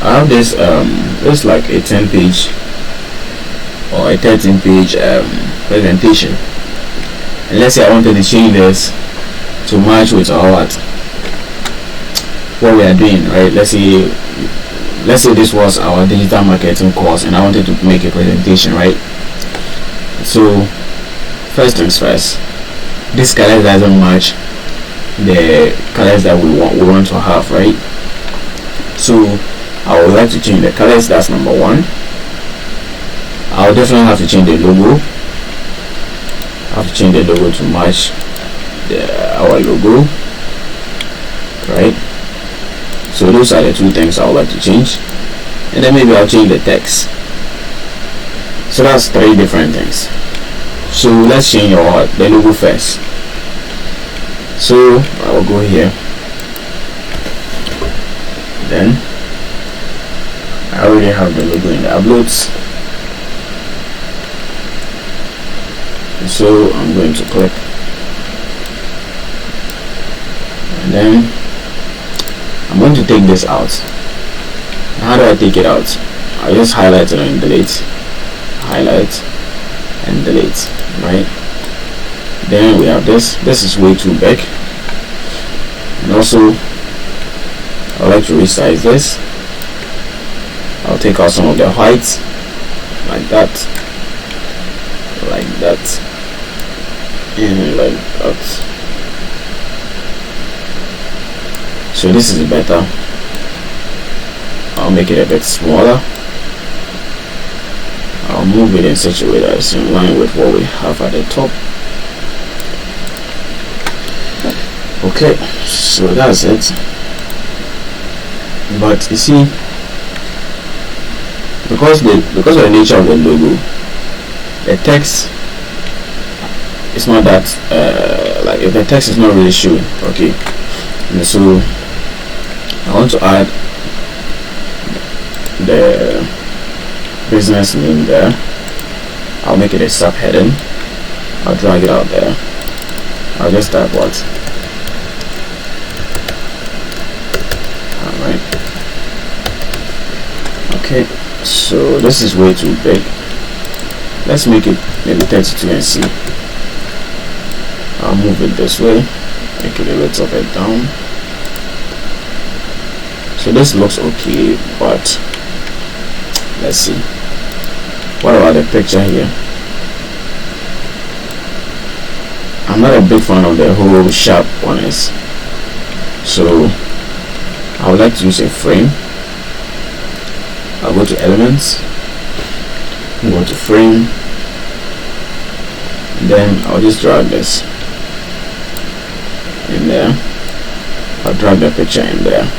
I have this this like a 10-page or a 13-page presentation, and let's say I wanted to change this to match with our what we are doing, right? Let's say this was our digital marketing course and I wanted to make a presentation, right? So first things first, this color doesn't match the colors that we want to have, right? So I would like to change the colors. That's number one. I'll definitely have to change the logo. I have to change the logo to match our logo, right? So those are the two things I would like to change, and then maybe I'll change the text. So that's three different things. So let's change the logo first. So I will go here, then I already have the logo in the uploads, so I'm going to click, and then I'm going to take this out. How do I take it out? I just highlight it and delete, highlight and delete, right? Then we have this is way too big, and also I like to resize this. I'll take out some of the heights like that, and like that. So this is better. I'll make it a bit smaller. I'll move it in such a way that it's in line with what we have at the top. Okay, so that's it. But you see, because of the nature of the logo, the text is not that like if the text is not really showing, okay. And so I want to add the business name there. I'll make it a subheading. I'll drag it out there. I'll just type what? Alright. Okay, so this is way too big. Let's make it maybe 32 and see. I'll move it this way, make it a little bit down. So this looks okay, but let's see. What about the picture here? I'm not a big fan of the whole sharp corners, so I would like to use a frame. I'll go to elements, go to frame, then I'll just drag this in there. I'll drag the picture in there,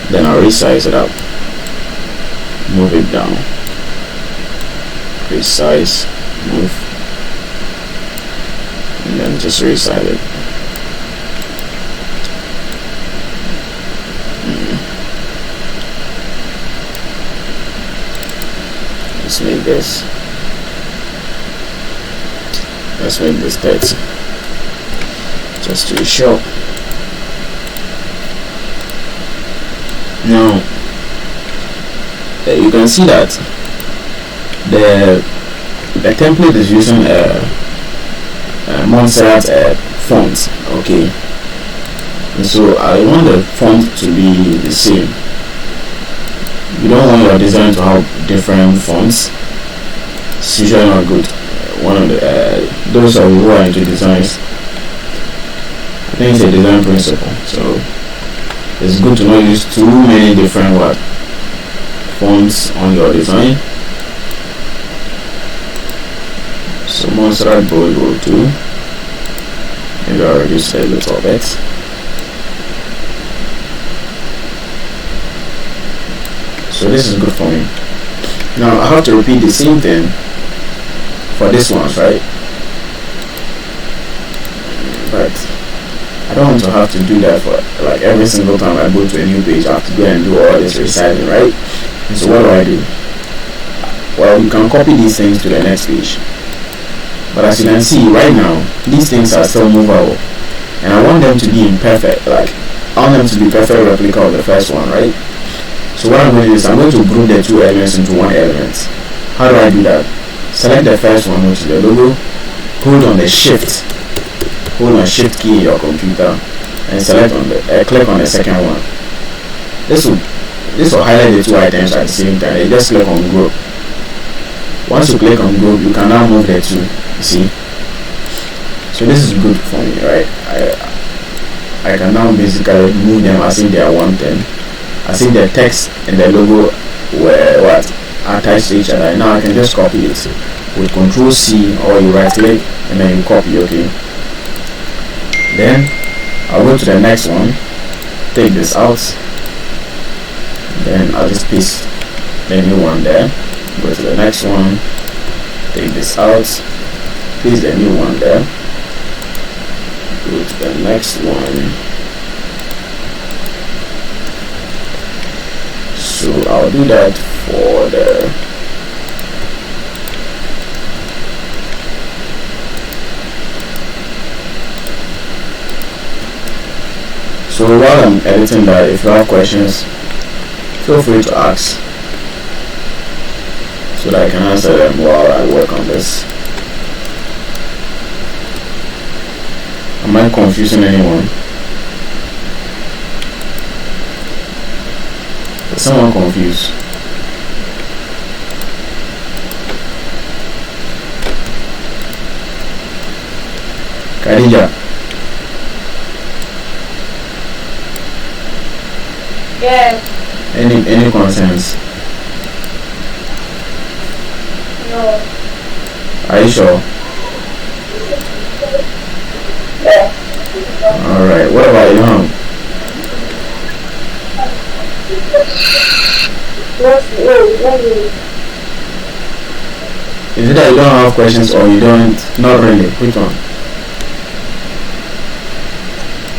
then I'll resize it up, move it down, resize, move, and then just resize it. Let's make this 30 just to be sure. Now you can see that the template is using a Montserrat font, okay, and so I want the font to be the same. You don't want your design to have different fonts. It's usually not good. One of the those who are into designs, I think it's a design principle, so it's good to not use too many different fonts on your design. So Montserrat bold will do. Maybe I'll reduce it a little bit. So this is good for me. Now I have to repeat the same thing for this one, right? But I don't want to have to do that for like every single time I go to a new page. I have to go and do all this resizing, right? And so what do? Well, you can copy these things to the next page. But as you can see right now, these things are still movable, and I want them to be imperfect. Like I want them to be perfect replica of the first one, right? So what I'm going to do is I'm going to group the two elements into one element. How do I do that? Select the first one, which is the logo. Hold on the shift key in your computer, and select on the click on the second one. This will highlight the two items at the same time. You just click on group. Once you click on group, you can now move the two. You see? So this is good for me, right? I can now basically move them as if they are one thing. As if the text and the logo were attached to each other. Now I can just copy it with Control C, or you right click and then you copy. Okay. Then I'll go to the next one, take this out, then I'll just paste the new one there. Go to the next one, take this out, paste the new one there. Go to the next one. So I'll do that for the so while I'm editing that, if you have questions, feel free to ask so that I can answer them while I work on this. Am I confusing anyone? Is someone confused? Khadija? Yes. Any concerns? No. Are you sure? Yes. Alright, what about you, huh? Is it that you don't have questions or you don't? Not really. Which one?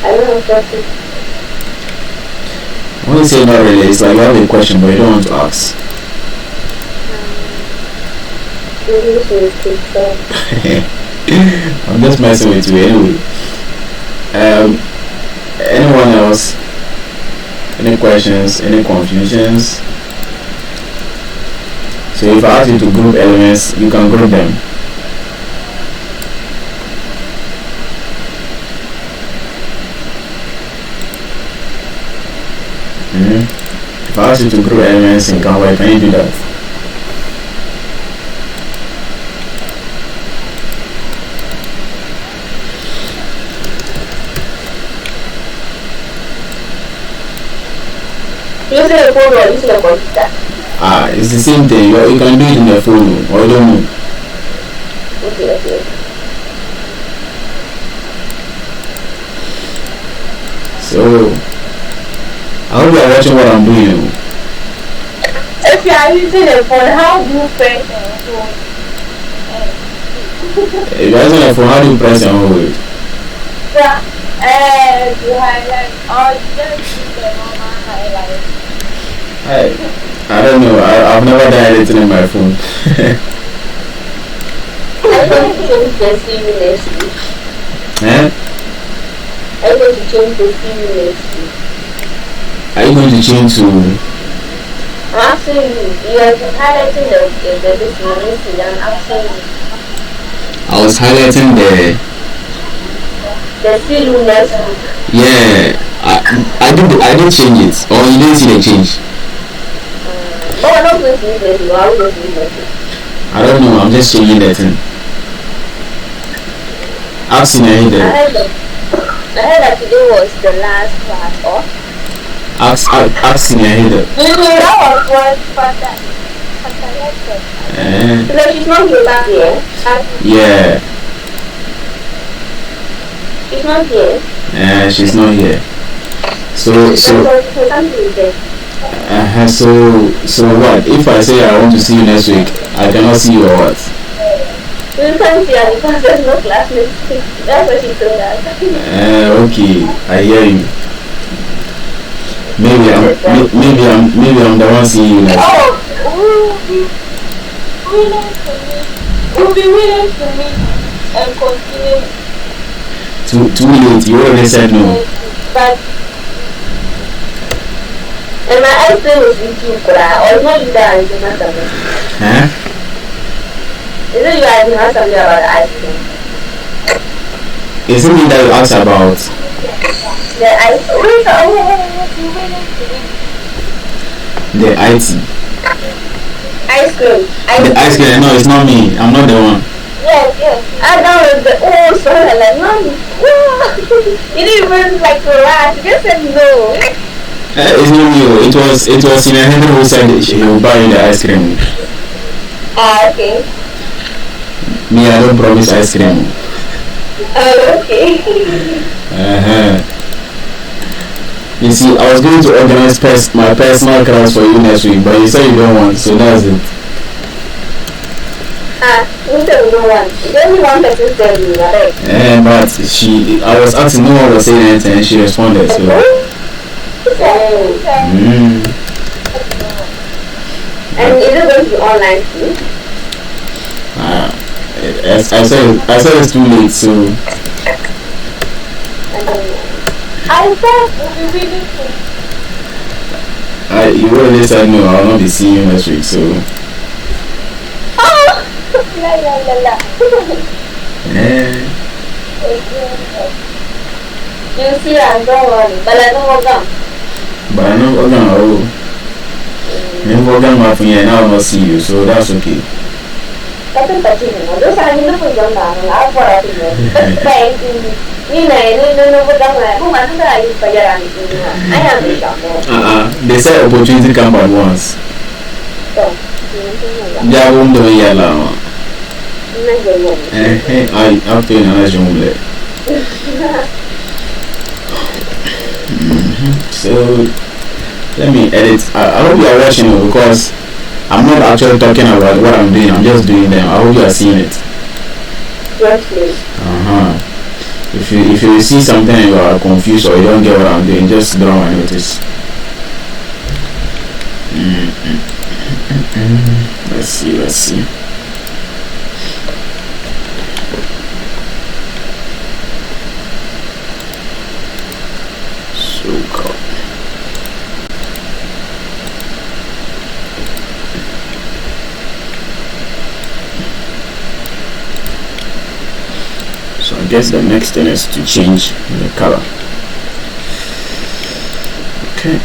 I don't have questions. When you say not really, it's like you have a question but you don't want to ask. I'm just messing with you anyway. Anyone else? Any questions? Any confusions? So if I ask you to group elements, you can group them. If I ask you to grow elements in Canva, can you do that? Using a phone or using a computer? It's the same thing. You can do it in your phone, or I don't know. Okay. So, I hope you are watching what I'm doing. If you are using a phone, how do you press and hold? If you are using a phone, how do you press and hold? Yeah. You highlight or you just use the normal highlight. I don't know. I've never done anything on my phone. I'm going to change the CV next week. I'm going to change the CV next week. Are you going to change to? I'm asking you. You have been highlighting the this I'm asking you. I was highlighting the CV next week. Yeah, I did change it, or you didn't see the change? But we're not going to use it. Are we going to use it? I don't know. I'm just changing the thing. I've seen a header. I heard that today was the last class off. I've seen a header. That was what Fanta said. So she's not here back here. Yeah. She's not here. She's not here. So what? If I say I want to see you next week, I cannot see you or what? You can't see her because there's no class next week. That's what she told us. Okay, I hear you. Maybe I'm the one seeing you next week. We'll be willing to meet and continue. Too late. You already said no. But and my ice cream is with you, or not you that is not something. Is it you that is not something about the ice cream? Is it me that you asked about? The ice cream. The IT. Ice cream. The ice cream. No, it's not me. I'm not the one. Yes. I downloaded the sorry, like mommy. You didn't even like relax. You just said no. It's not you. It was in a hand who said she will buy you the ice cream. Okay. Me, I don't promise ice cream. Okay. You see, I was going to organize my personal class for you next week, but you said you don't want, so that's it. You said you don't want. You only one person said you, right? But I was asking, no one was saying anything, and she responded, so. And is it going to be online too? I said it's too late, so. I don't know. I thought we'll be reading too. You already said no, I will not be seeing you next week, so. Oh! La. You see, I'm don't worry, but I don't want them. But I know what I'm never going to and I will not see you, so that's okay. Those are the people who I've got they said opportunity come at once. They won't do yellow. I feel nice jumble. So let me edit. I hope you are watching it because I'm not actually talking about what I'm doing. I'm just doing them. I hope you are seeing it. Yes, please. If you see something and you are confused or you don't get what I'm doing, just draw my notice. Let's see. So cool. So I guess the next thing is to change the color. Okay.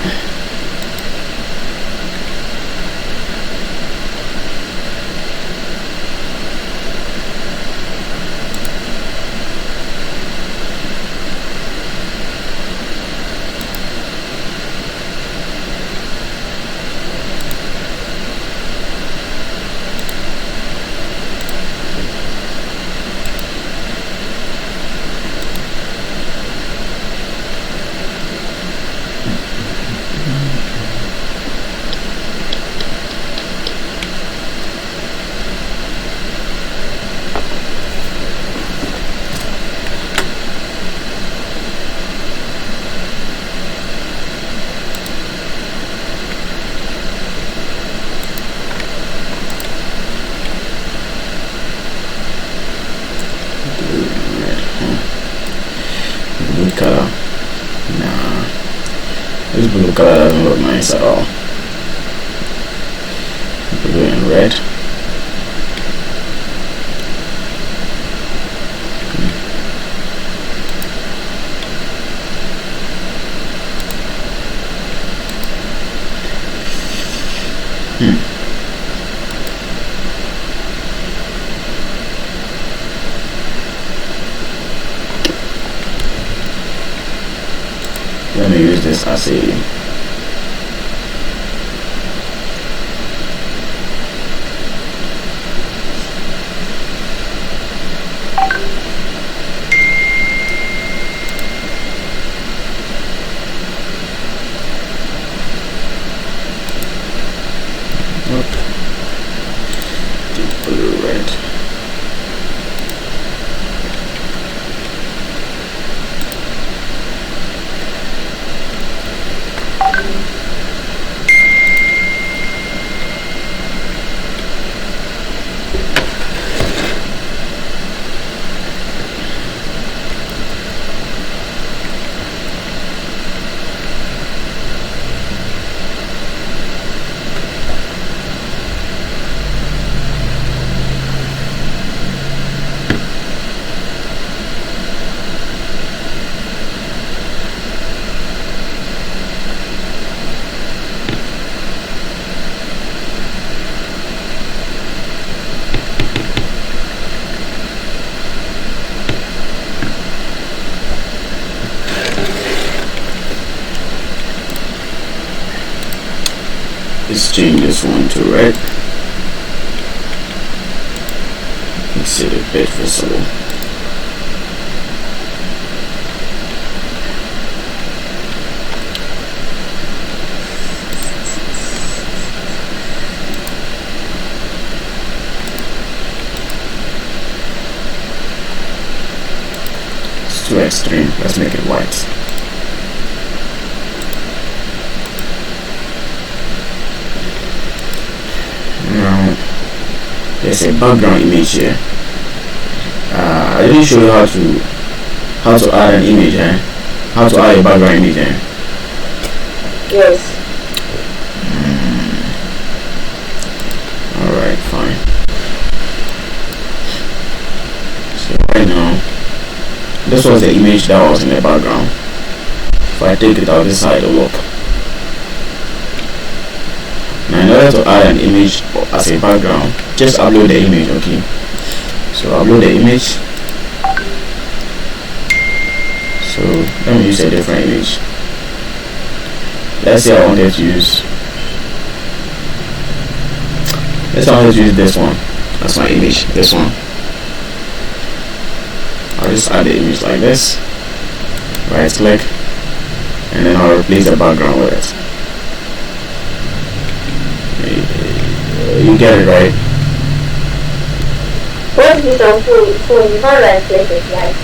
This blue color doesn't look nice at all. Blue and red. Let me use this as a deep blue red. Let's change this one to red. Makes it a bit visible. It's too extreme. Let's make it white. Now, there's a background image here. I didn't show you how to add an image, how to add a background image. Yes. Alright, fine. So right now, this was the image that was in the background. If I take it out, this side will look. Now in order to add an image as a background, just upload the image, okay? So upload the image. So let me use a different image. Let's say I wanted to use this one as my image, this one. I'll just add the image like this, right click, and then I'll replace the background with it. You get it, right? What is on phone? You can't right click it, right?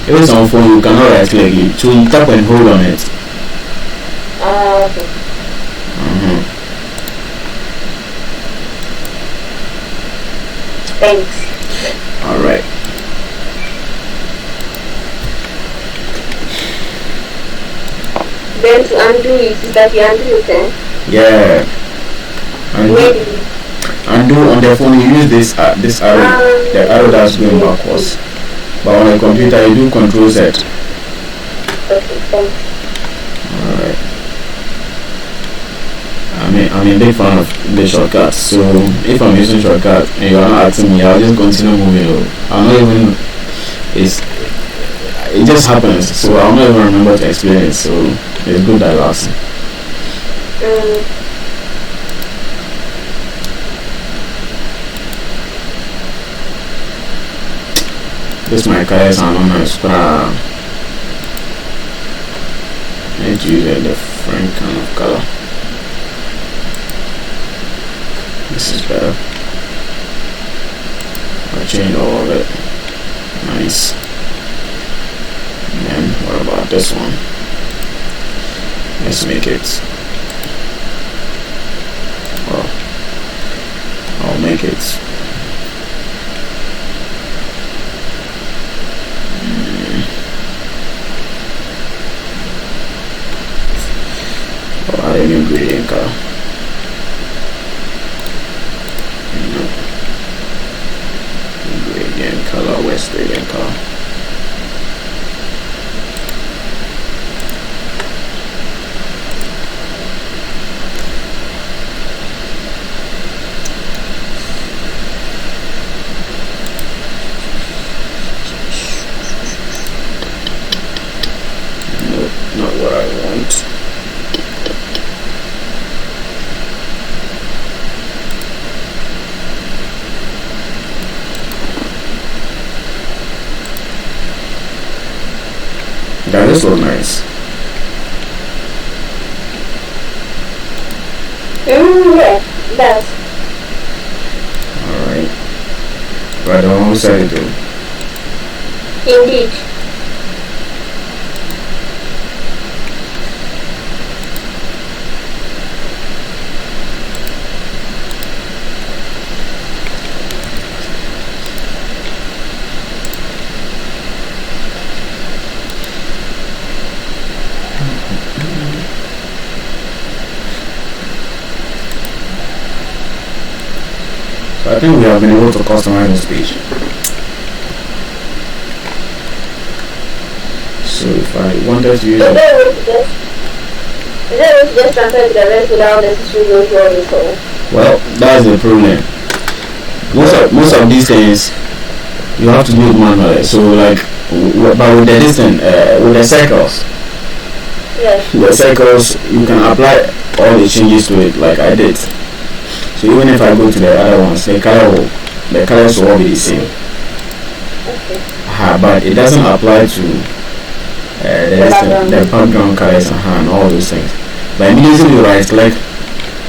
If it's on phone, you cannot right click it. So you tap and hold on it. Okay. Thanks. Alright. Then to undo it, is that you undo it, eh? Yeah. Undo on the phone, you use this arrow, the arrow that's going backwards. But on a computer, you do Control Z. Okay, thanks. Alright. I'm a big fan of the shortcuts, so if I'm using shortcut and you're not asking me, I'll just continue moving. I'm not even, it just happens, so I'll not even remember to explain it, so it's good that you ask. This my colors are not nice, but I need to use a different kind of color. This is better. I'll change all of it. Nice. And then what about this one? Let's make it, well, I'll make it add a new gradient color. No. Gradient color, where's gradient color? Not what I want. That is so nice. Yeah, that's Alright. Right on, who's side do? indeed. So I think we have been able to customize this page. So if I wanted to use Is it, there a way to just transfer to the rest without necessarily going through all this hole? well, that's the problem. Most of these things you have to do it manually. So like, but with the distance, with the circles, Yes. the circles you can apply all the changes to it like I did. So even if I go to the other ones, the colors will all be the same. Okay. But it doesn't apply to the background colors and all those things. But immediately you right click,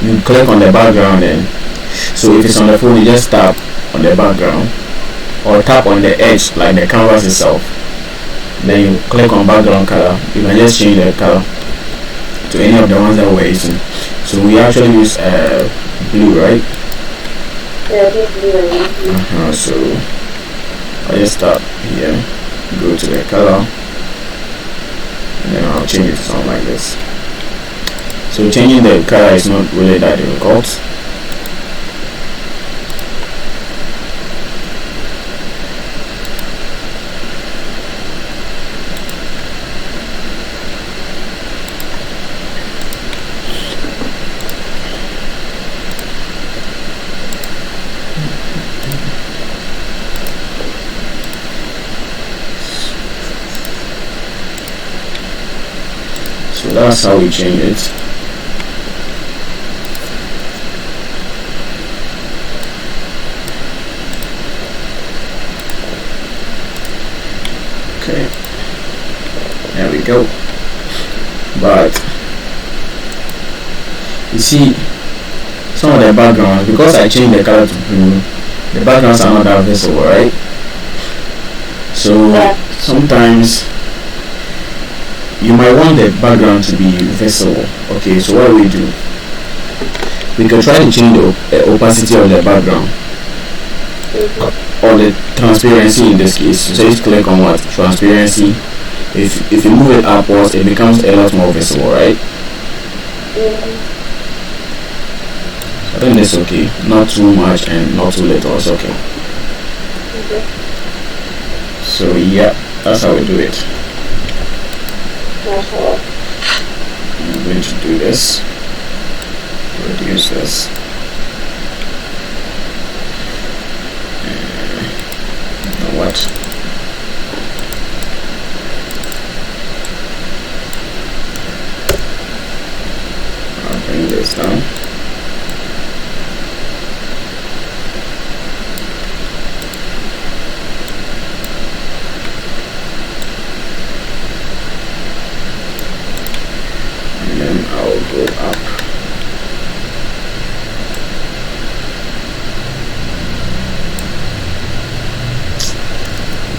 you click on the background, and so if it's on the phone, you just tap on the background or tap on the edge like the canvas itself. Then you click on background color. You can just change the color to any of the ones that we're using. So we actually use blue, right? Yeah, this blue. So I just tap here, go to the color, and then I'll change it to something like this. So changing the color is not really that difficult. So that's how we change it. Okay, there we go. But you see, some of the backgrounds, because I changed the color to blue, the backgrounds are not that visible, right? So sometimes you might want the background to be visible. Okay, so what do? We could try to change the opacity of the background or the transparency in this case. So just click on what? Transparency. If you move it upwards, it becomes a lot more visible, right? I think that's okay. Not too much and not too little. It's okay. So yeah, that's how we do it. I'm going to do this. Reduce this. You know what? I'll bring this down. And then I'll go up.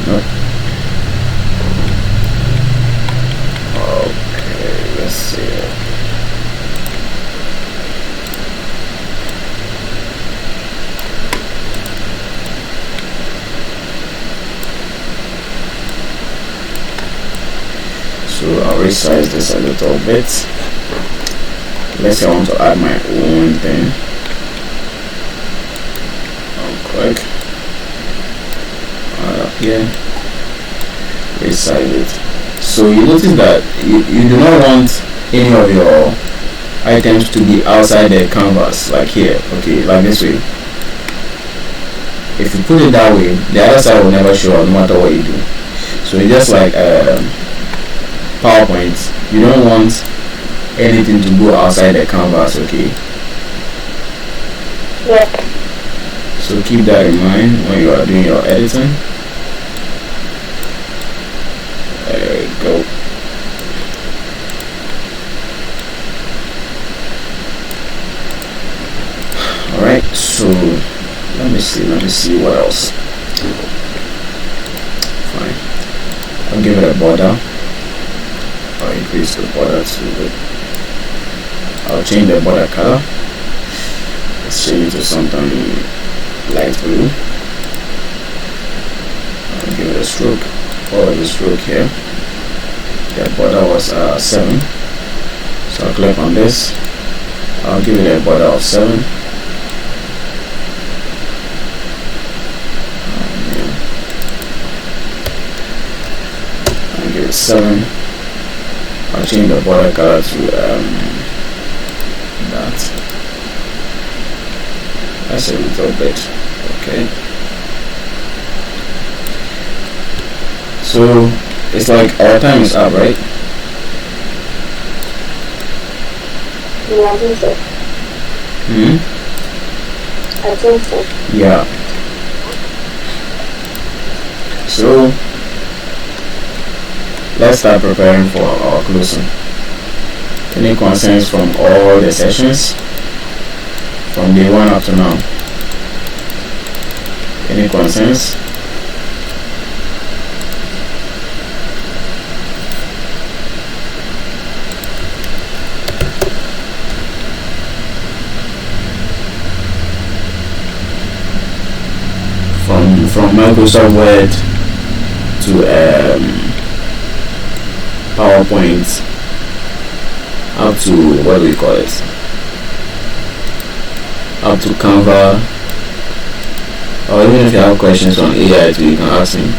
Nope. Okay, let's see. So I'll resize this a little bit. let's say I want to add my own thing. I'll click add up here, resize it. So you notice that you do not want any of your items to be outside the canvas, like here, okay, like this way. If you put it that way, the other side will never show up no matter what you do. So it's just like PowerPoint. You don't want anything to go outside the canvas, okay? Yeah. So keep that in mind when you are doing your editing. There we go. Alright, so let me see what else. Fine. I'll give it a border. I'll increase the border to it. I'll change the border color. Let's change it to something light blue. I'll give it a stroke. Follow the stroke here. The border was 7. So I'll click on this. I'll give it a border of 7. I'll give it 7. I'll change the border color to that's a little bit, okay. So it's like our time is up, right? Yeah, I think so. I think so. Yeah. So let's start preparing for our closing. Any concerns from all the sessions from day 1 up to now? Any concerns? From Microsoft Word to PowerPoint up to what do we call it? Up to Canva, or even if you have questions on AI too, you can ask me.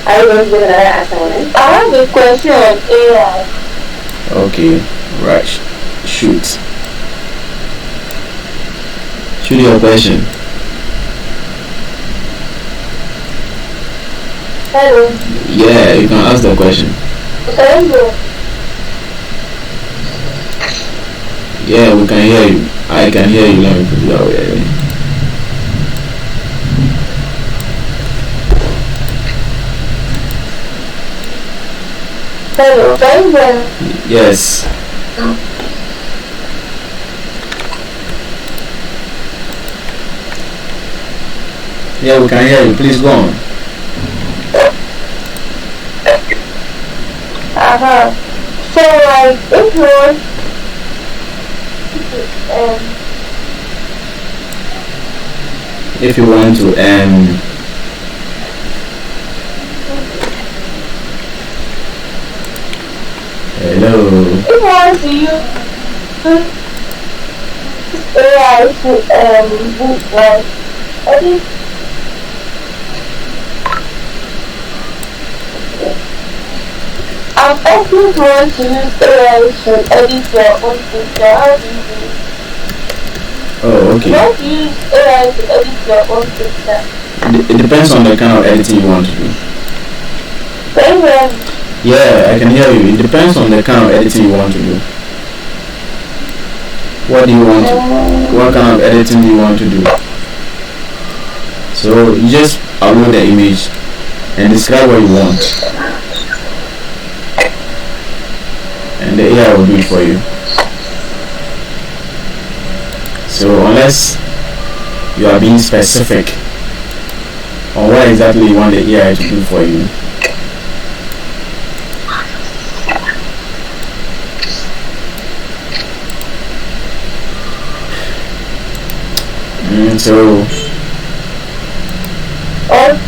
I was going to ask someone. I have a question on AI. Okay, right. Shoot your question. Hello. Yeah, you can ask the question. Hello. Yeah, we can hear you. I can hear you. Let me put it that way. Hello, can you hear me? Yes. Yeah, we can hear you. Please go on. So like if you want If you want to hello. if you want to use AI to like edit if you want to use AI to edit your own picture, how do you do it? Oh, okay. How do you use AI to edit your own picture? It depends on the kind of editing you want to do. Can you hear me? Yeah, I can hear you. It depends on the kind of editing you want to do. What do you want to? What kind of editing do you want to do? So you just upload the image and describe what you want, and the AI will do it for you. So unless you are being specific on what exactly you want the AI to do for you, So, Okay.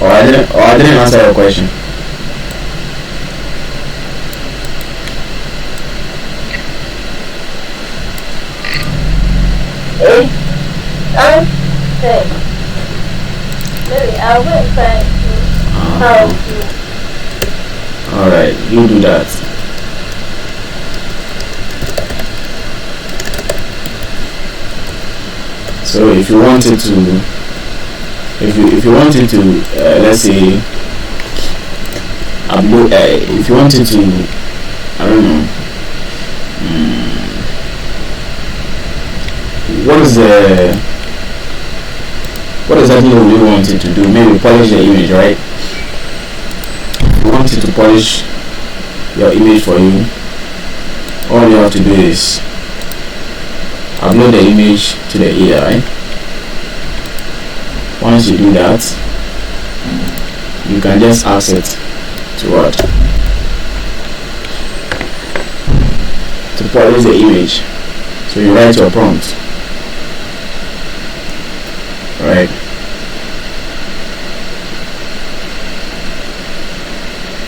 I didn't answer your question. I'm saying, maybe I will try to help you. All right, you do that. So if you wanted to, if you wanted to, let's say, upload, if you wanted to, I don't know, what exactly would you wanted to do? Maybe polish the image, right? If you wanted to polish your image for you, all you have to do is upload the image to the AI. Once you do that, you can just ask it to what? To polish the image. So you write your prompt, right?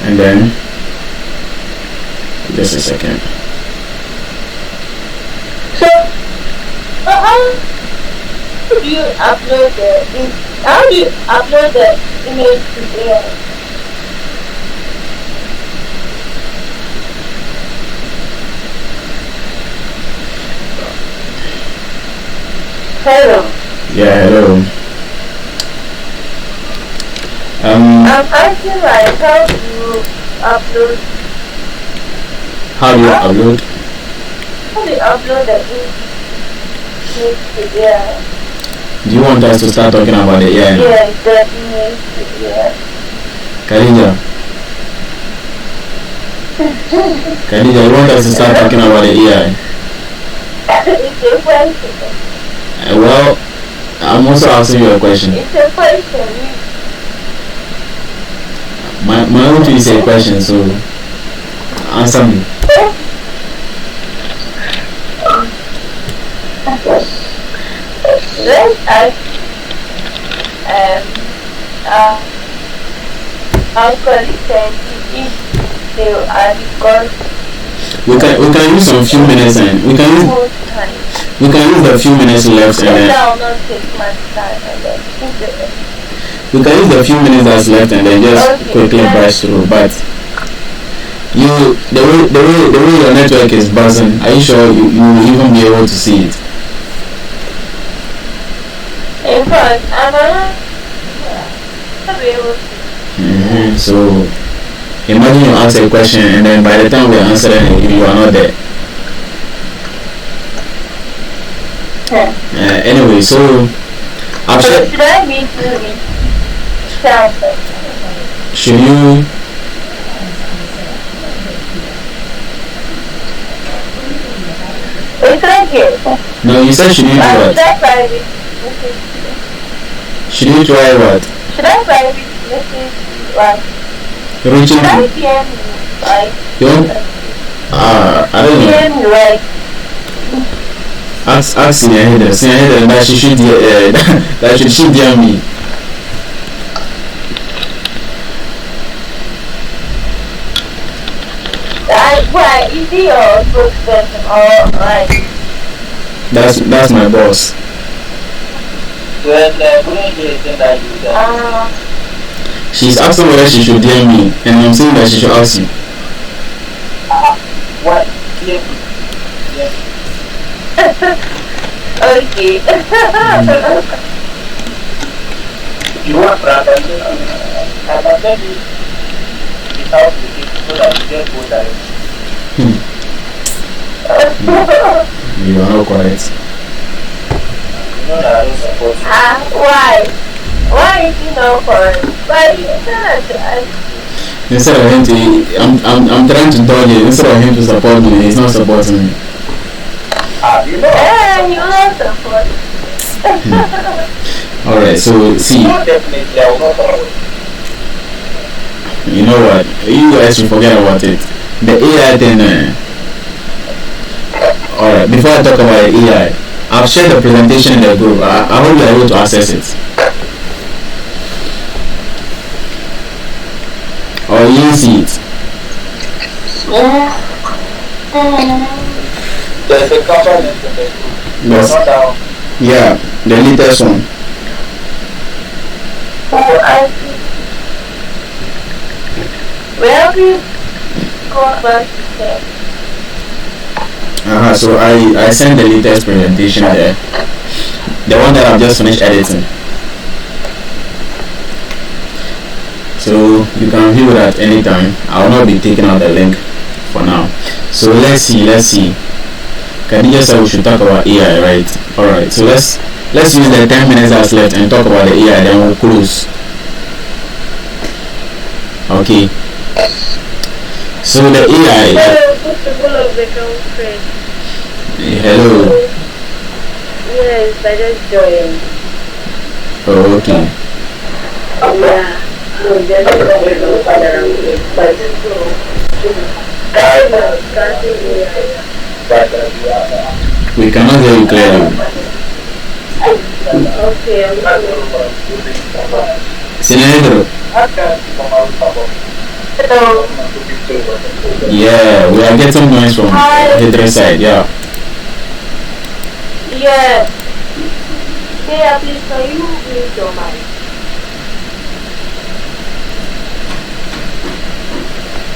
And then just a second. So, how do you upload the image to AI? Hello. Yeah, hello. I'm asking like how do you upload the image to AI? Do you want us to start talking about the AI now? Yes, the image to AI. Khadija, you want us to start talking about the AI? It's a question. Well, I'm also asking you a question. It's a question. My own is a question, so answer me. Let's ask our colleagues if they are because We can use some few minutes and we can use the few minutes left and then that will not take much time and then we can use the few minutes that's left and then just quickly brush through. But the way your network is buzzing, are you sure you will even be able to see it? in fact, I'm not be able to. So imagine you ask a question and then by the time we answer it, you are not there. Anyway, so should I be doing Canva? Should you? It's right here. No, you said should you do what? Should you try what? Should I private message like? Reaching. Should I PM like? You want? I don't know. PM like? Ask senior header that she should that she DM me. Why is he your spokesperson or like? That's my boss. She's asking whether she should DM me, and I'm saying that she should ask you. What? Okay. You want to I can tell you without the so that you get good at You are not correct. You know that I don't support you. Why? Why is he not correct? Why you cannot ask? Instead of him to, I'm trying to dodge it. Instead of him to support me, he's not supporting me. You know? Yeah, you not support. Alright, so see. Definitely, I will not support. You know what? You guys should forget about it. The AI thing. Alright, before I talk about AI, I've shared the presentation in the group. I hope you are able to access it. Or you didn't see it. Yeah. There's a Canva link in the group. Yes. Not down. Yeah, the latest one. Oh, I see. Where do you go back to check? So I sent the latest presentation there. The one that I've just finished editing. So you can view it at any time. I will not be taking out the link for now. So let's see. Khadija said we should talk about AI, right? Alright, so let's use the 10 minutes that's left and talk about the AI, then we'll close. Okay. So the AI. Hello, football of the country. Hello. Yes, I just joined. Oh, okay. Yeah. No, just We cannot hear you clearly. Okay, I'm Sinedro. Hello. Yeah, we are getting noise from the other side. Yeah. Yeah. Hey, please, can you mute your mic?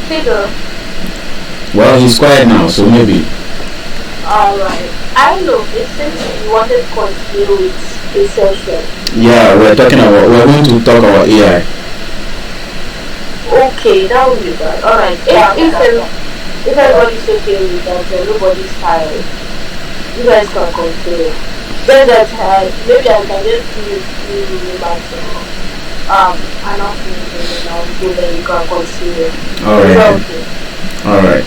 Figure. Well, he's quiet now, so maybe. Alright. I know, it seems you wanted to continue with the session. Yeah, we're going to talk about AI. Okay, that would be bad. Alright. If everybody's okay with that, then nobody's tired. You guys can continue. Then that maybe I can just give you a few remarks announcement and then I'll go there, you can continue. Alright. Okay. Alright.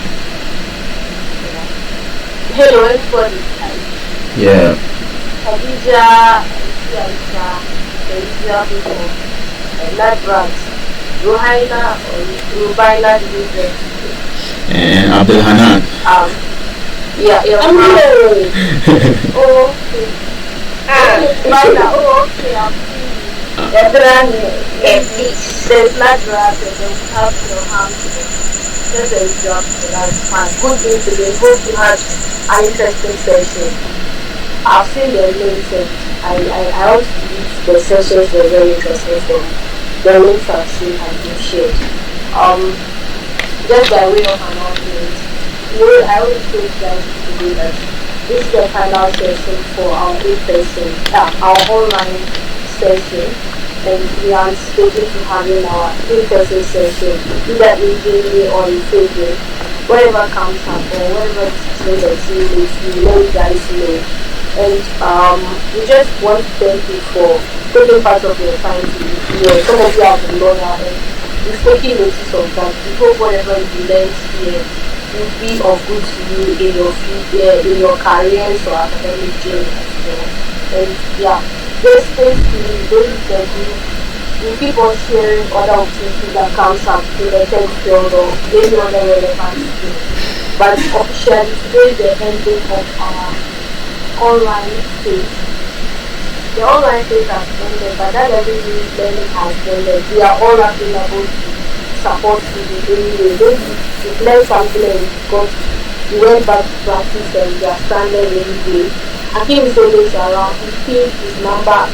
Hello, everybody. Yeah. Khadija, Aisha, people, Ladrat, Rubaina, And Abdul Hanan. Yeah. Oh, okay. Okay, I'm there's Ladrat, and then we have your hands. Just a job, that's fine. Good thing today. Hope you had an interesting session. I've seen the links and I also believe the sessions were very interesting. So the links I've seen have been shared. Just by way of announcement, I always told you guys today that this is the final session for our in-person, our online session. And we are anticipating to having our in-person session either in January or in February. Whatever comes up or whatever decision that you make, we let you guys know. And we just want to thank you for taking part of your time to be here. Some of you have been loyal and we've taken notice of that. We hope whatever you learn here will be of good to you in your future, in your careers or academic journey as well. And yeah. Just stay tuned, don't the group. We keep on sharing other opportunities that comes up in the tech field or any other relevant field. But officially today is the ending of our online phase. The online phase has ended, but that doesn't mean learning has ended. We are all available to support you in any way. Maybe you've learned something and you went back to practice and you are standing any day. I think he's always around. He pinned his number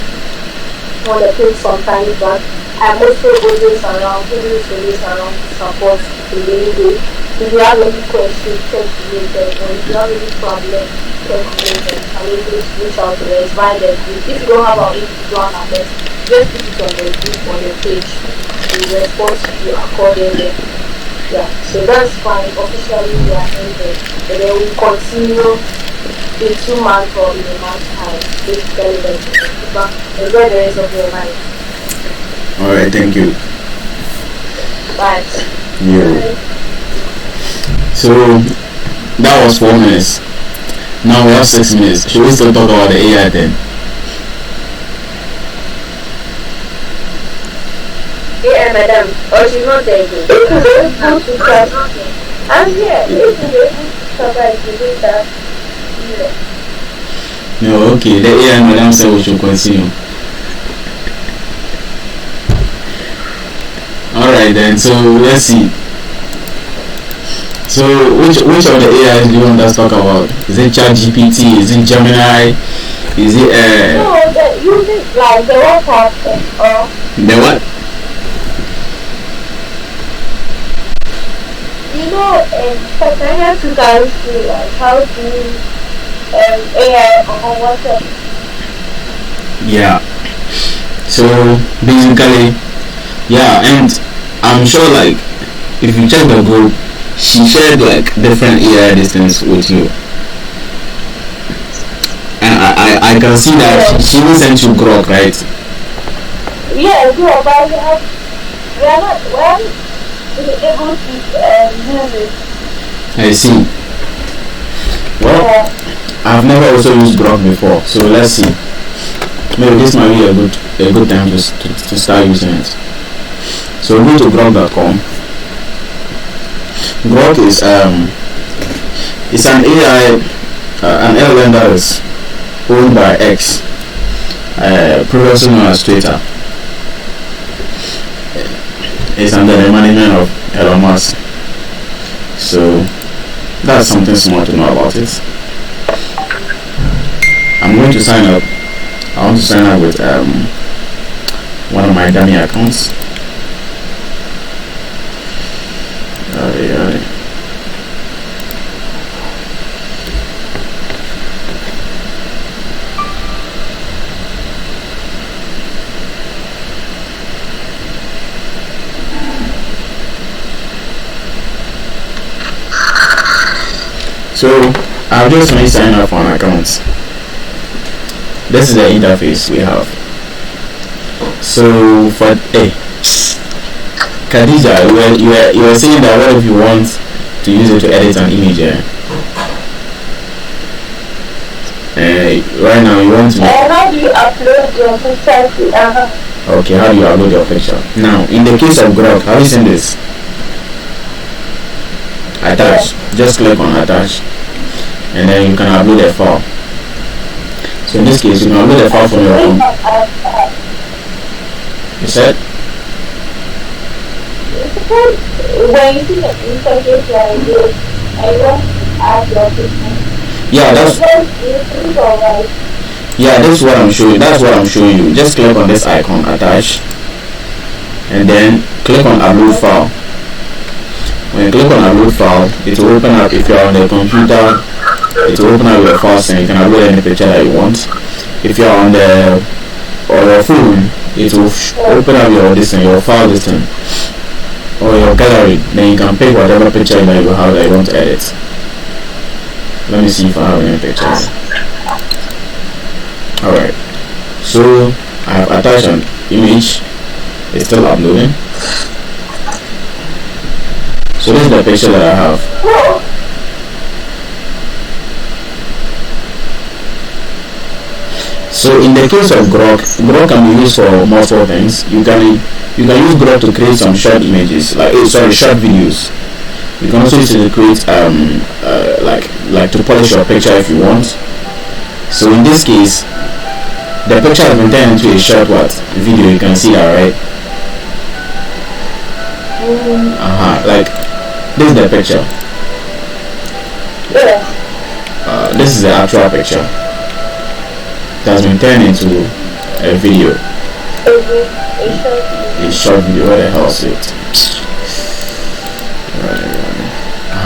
on the page sometimes, but I'm also always around. He is always around to support in any way. If you have any questions, check related, or if you have any problem, check related. I will just reach out to us via the group. If you don't have our individual numbers, just put it on the group or the page. We will respond to you accordingly. Yeah, so that's fine. Officially, we are ended. And then we continue in 2 months or in a month's time. Basically, enjoy the rest of your life. Alright, thank you. Bye. Yeah. So that was 4 minutes. Now we have 6 minutes. Should we still talk about the AI then? Yeah, madam. Oh, she's not there again. I'm here. If you're able to survive, you do that. No, okay. The AI madam said we should continue. Alright then, so let's see. So which of the AIs do you want us to talk about? Is it ChatGPT? Is it Gemini? Is it No, the using like the WhatsApp or the what? you know sometimes you guys do like how to use AI on WhatsApp. Yeah. So basically, yeah, and I'm sure like if you check the group, she shared like different AI distance with you, and I can see that she even sent you Grok, right? Yeah, but we are not able to use it. I see. Well, I've never also used Grok before, so let's see. Maybe this might be a good time to start using it. So go to grok.com. Grok is it's an AI, an LLM that is owned by X, previously known as Twitter. It's under the management of Elon Musk. So that's something small to know about it. I'm going to sign up. I want to sign up with one of my dummy accounts. So I've just only signed up for an account. This is the interface we have. So for Khadija, you were saying that what if you want to use it to edit an image? Right now you want to. How do you upload your picture to? Okay, how do you upload your picture? Now, in the case of Grok, have you seen this? Attach. Just click on attach, and then you can upload a file. So in this case, you can upload a file from your phone. You said? When you see the interface like this, I want to add your picture. Yeah, that's what I'm showing. That's what I'm showing you. Just click on this icon, attach, and then click on upload file. When you click on upload file, it will open up. If you're on the computer, it will open up your files and you can upload any picture that you want. If you're on your phone, it will open up your file listing or your gallery. Then you can pick whatever picture that you have that you want to edit. Let me see if I have any pictures. Alright, so I have attached an image. It's still uploading. So this is the picture that I have. So in the case of Grok can be used for multiple things. You can use Grok to create some short images, short videos. You can also use it to create like to polish your picture if you want. So in this case, the picture has been turned into a short video. You can see that, right? Like this is the picture. This is the actual picture. It has been turned into a video. A short video. Where the hell is it?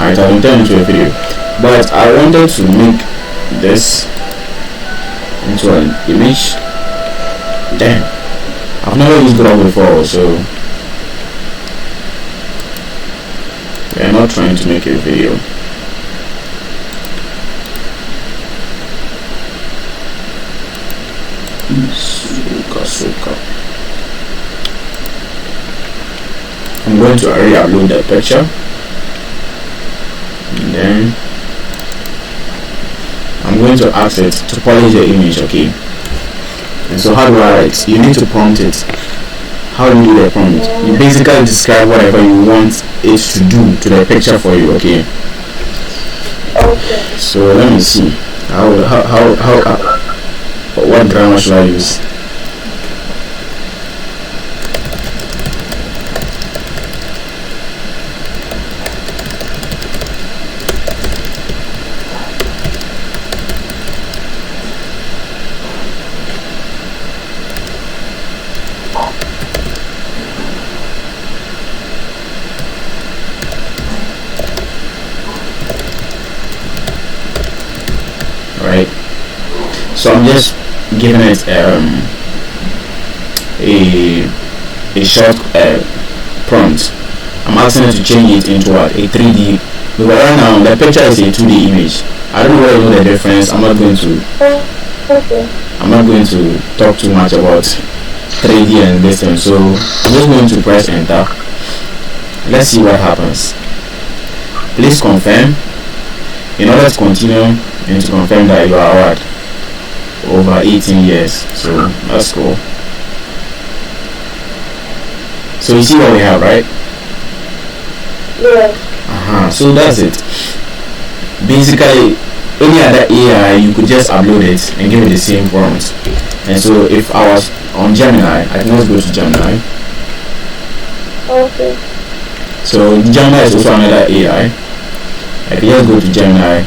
It has been turned into a video. But I wanted to make this into an image. Damn, I've never used Grok before, so we are not trying to make a video. Suka. I'm going to re-upload the picture, and then I'm going to ask it to polish the image, okay? And so how do I write? You need to prompt it. How do you do the prompt? You basically describe whatever you want it to do to the picture for you, okay? So let me see. How What grammar should I use? Right, so I'm just giving it a short prompt. I'm asking it to change it into what, a 3D, because right now the picture is a 2D image. I don't know whether you know the difference. I'm not going to talk too much about 3D and this thing, so I'm just going to press enter. Let's see what happens. Please confirm. In order to continue, you need to confirm that you are what, over 18 years. So that's cool. So you see what we have, right? Yeah. So that's it. Basically, any other AI, you could just upload it and give it the same prompt. And so if I was on Gemini, I can just go to Gemini. Okay. So Gemini is also another AI. I can just go to Gemini,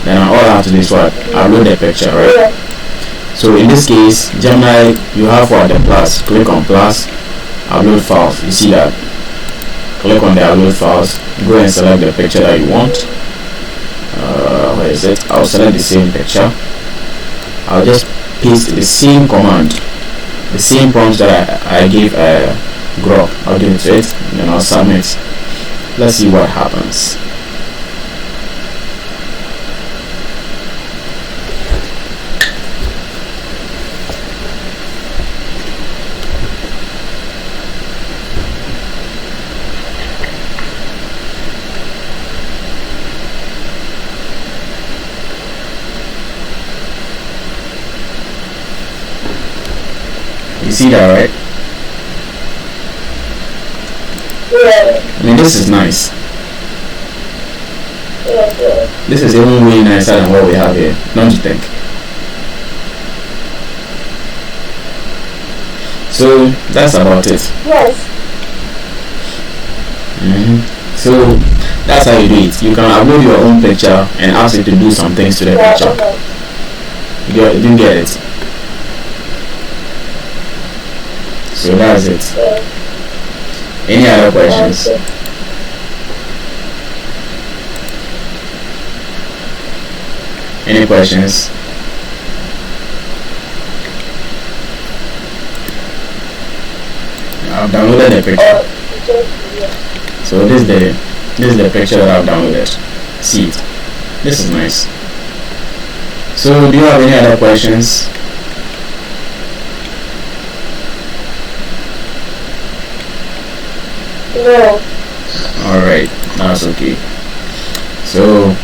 then all I have to do is what? Upload the picture, right? Yeah. So in this case, Gemini, you have what? The plus. Click on plus, upload files. You see that? Click on the upload files. Go and select the picture that you want. Where is it? I'll select the same picture. I'll just paste the same command, the same prompts that I gave Grok. I'll give it to it, and then I'll submit. Let's see what happens. You see that, right? Yeah. I mean, this is nice. Yeah. This is even way nicer than what we have here, don't you think? So that's about it. Yes. So that's how you do it. You can upload your own picture and ask it to do some things to the Yeah. picture. Okay. You get it. So that's it. Yeah. Any other questions? Okay. Any questions? I've downloaded the picture. So this is the picture that I've downloaded. See it. This is nice. So do you have any other questions? No. Alright, that's okay. So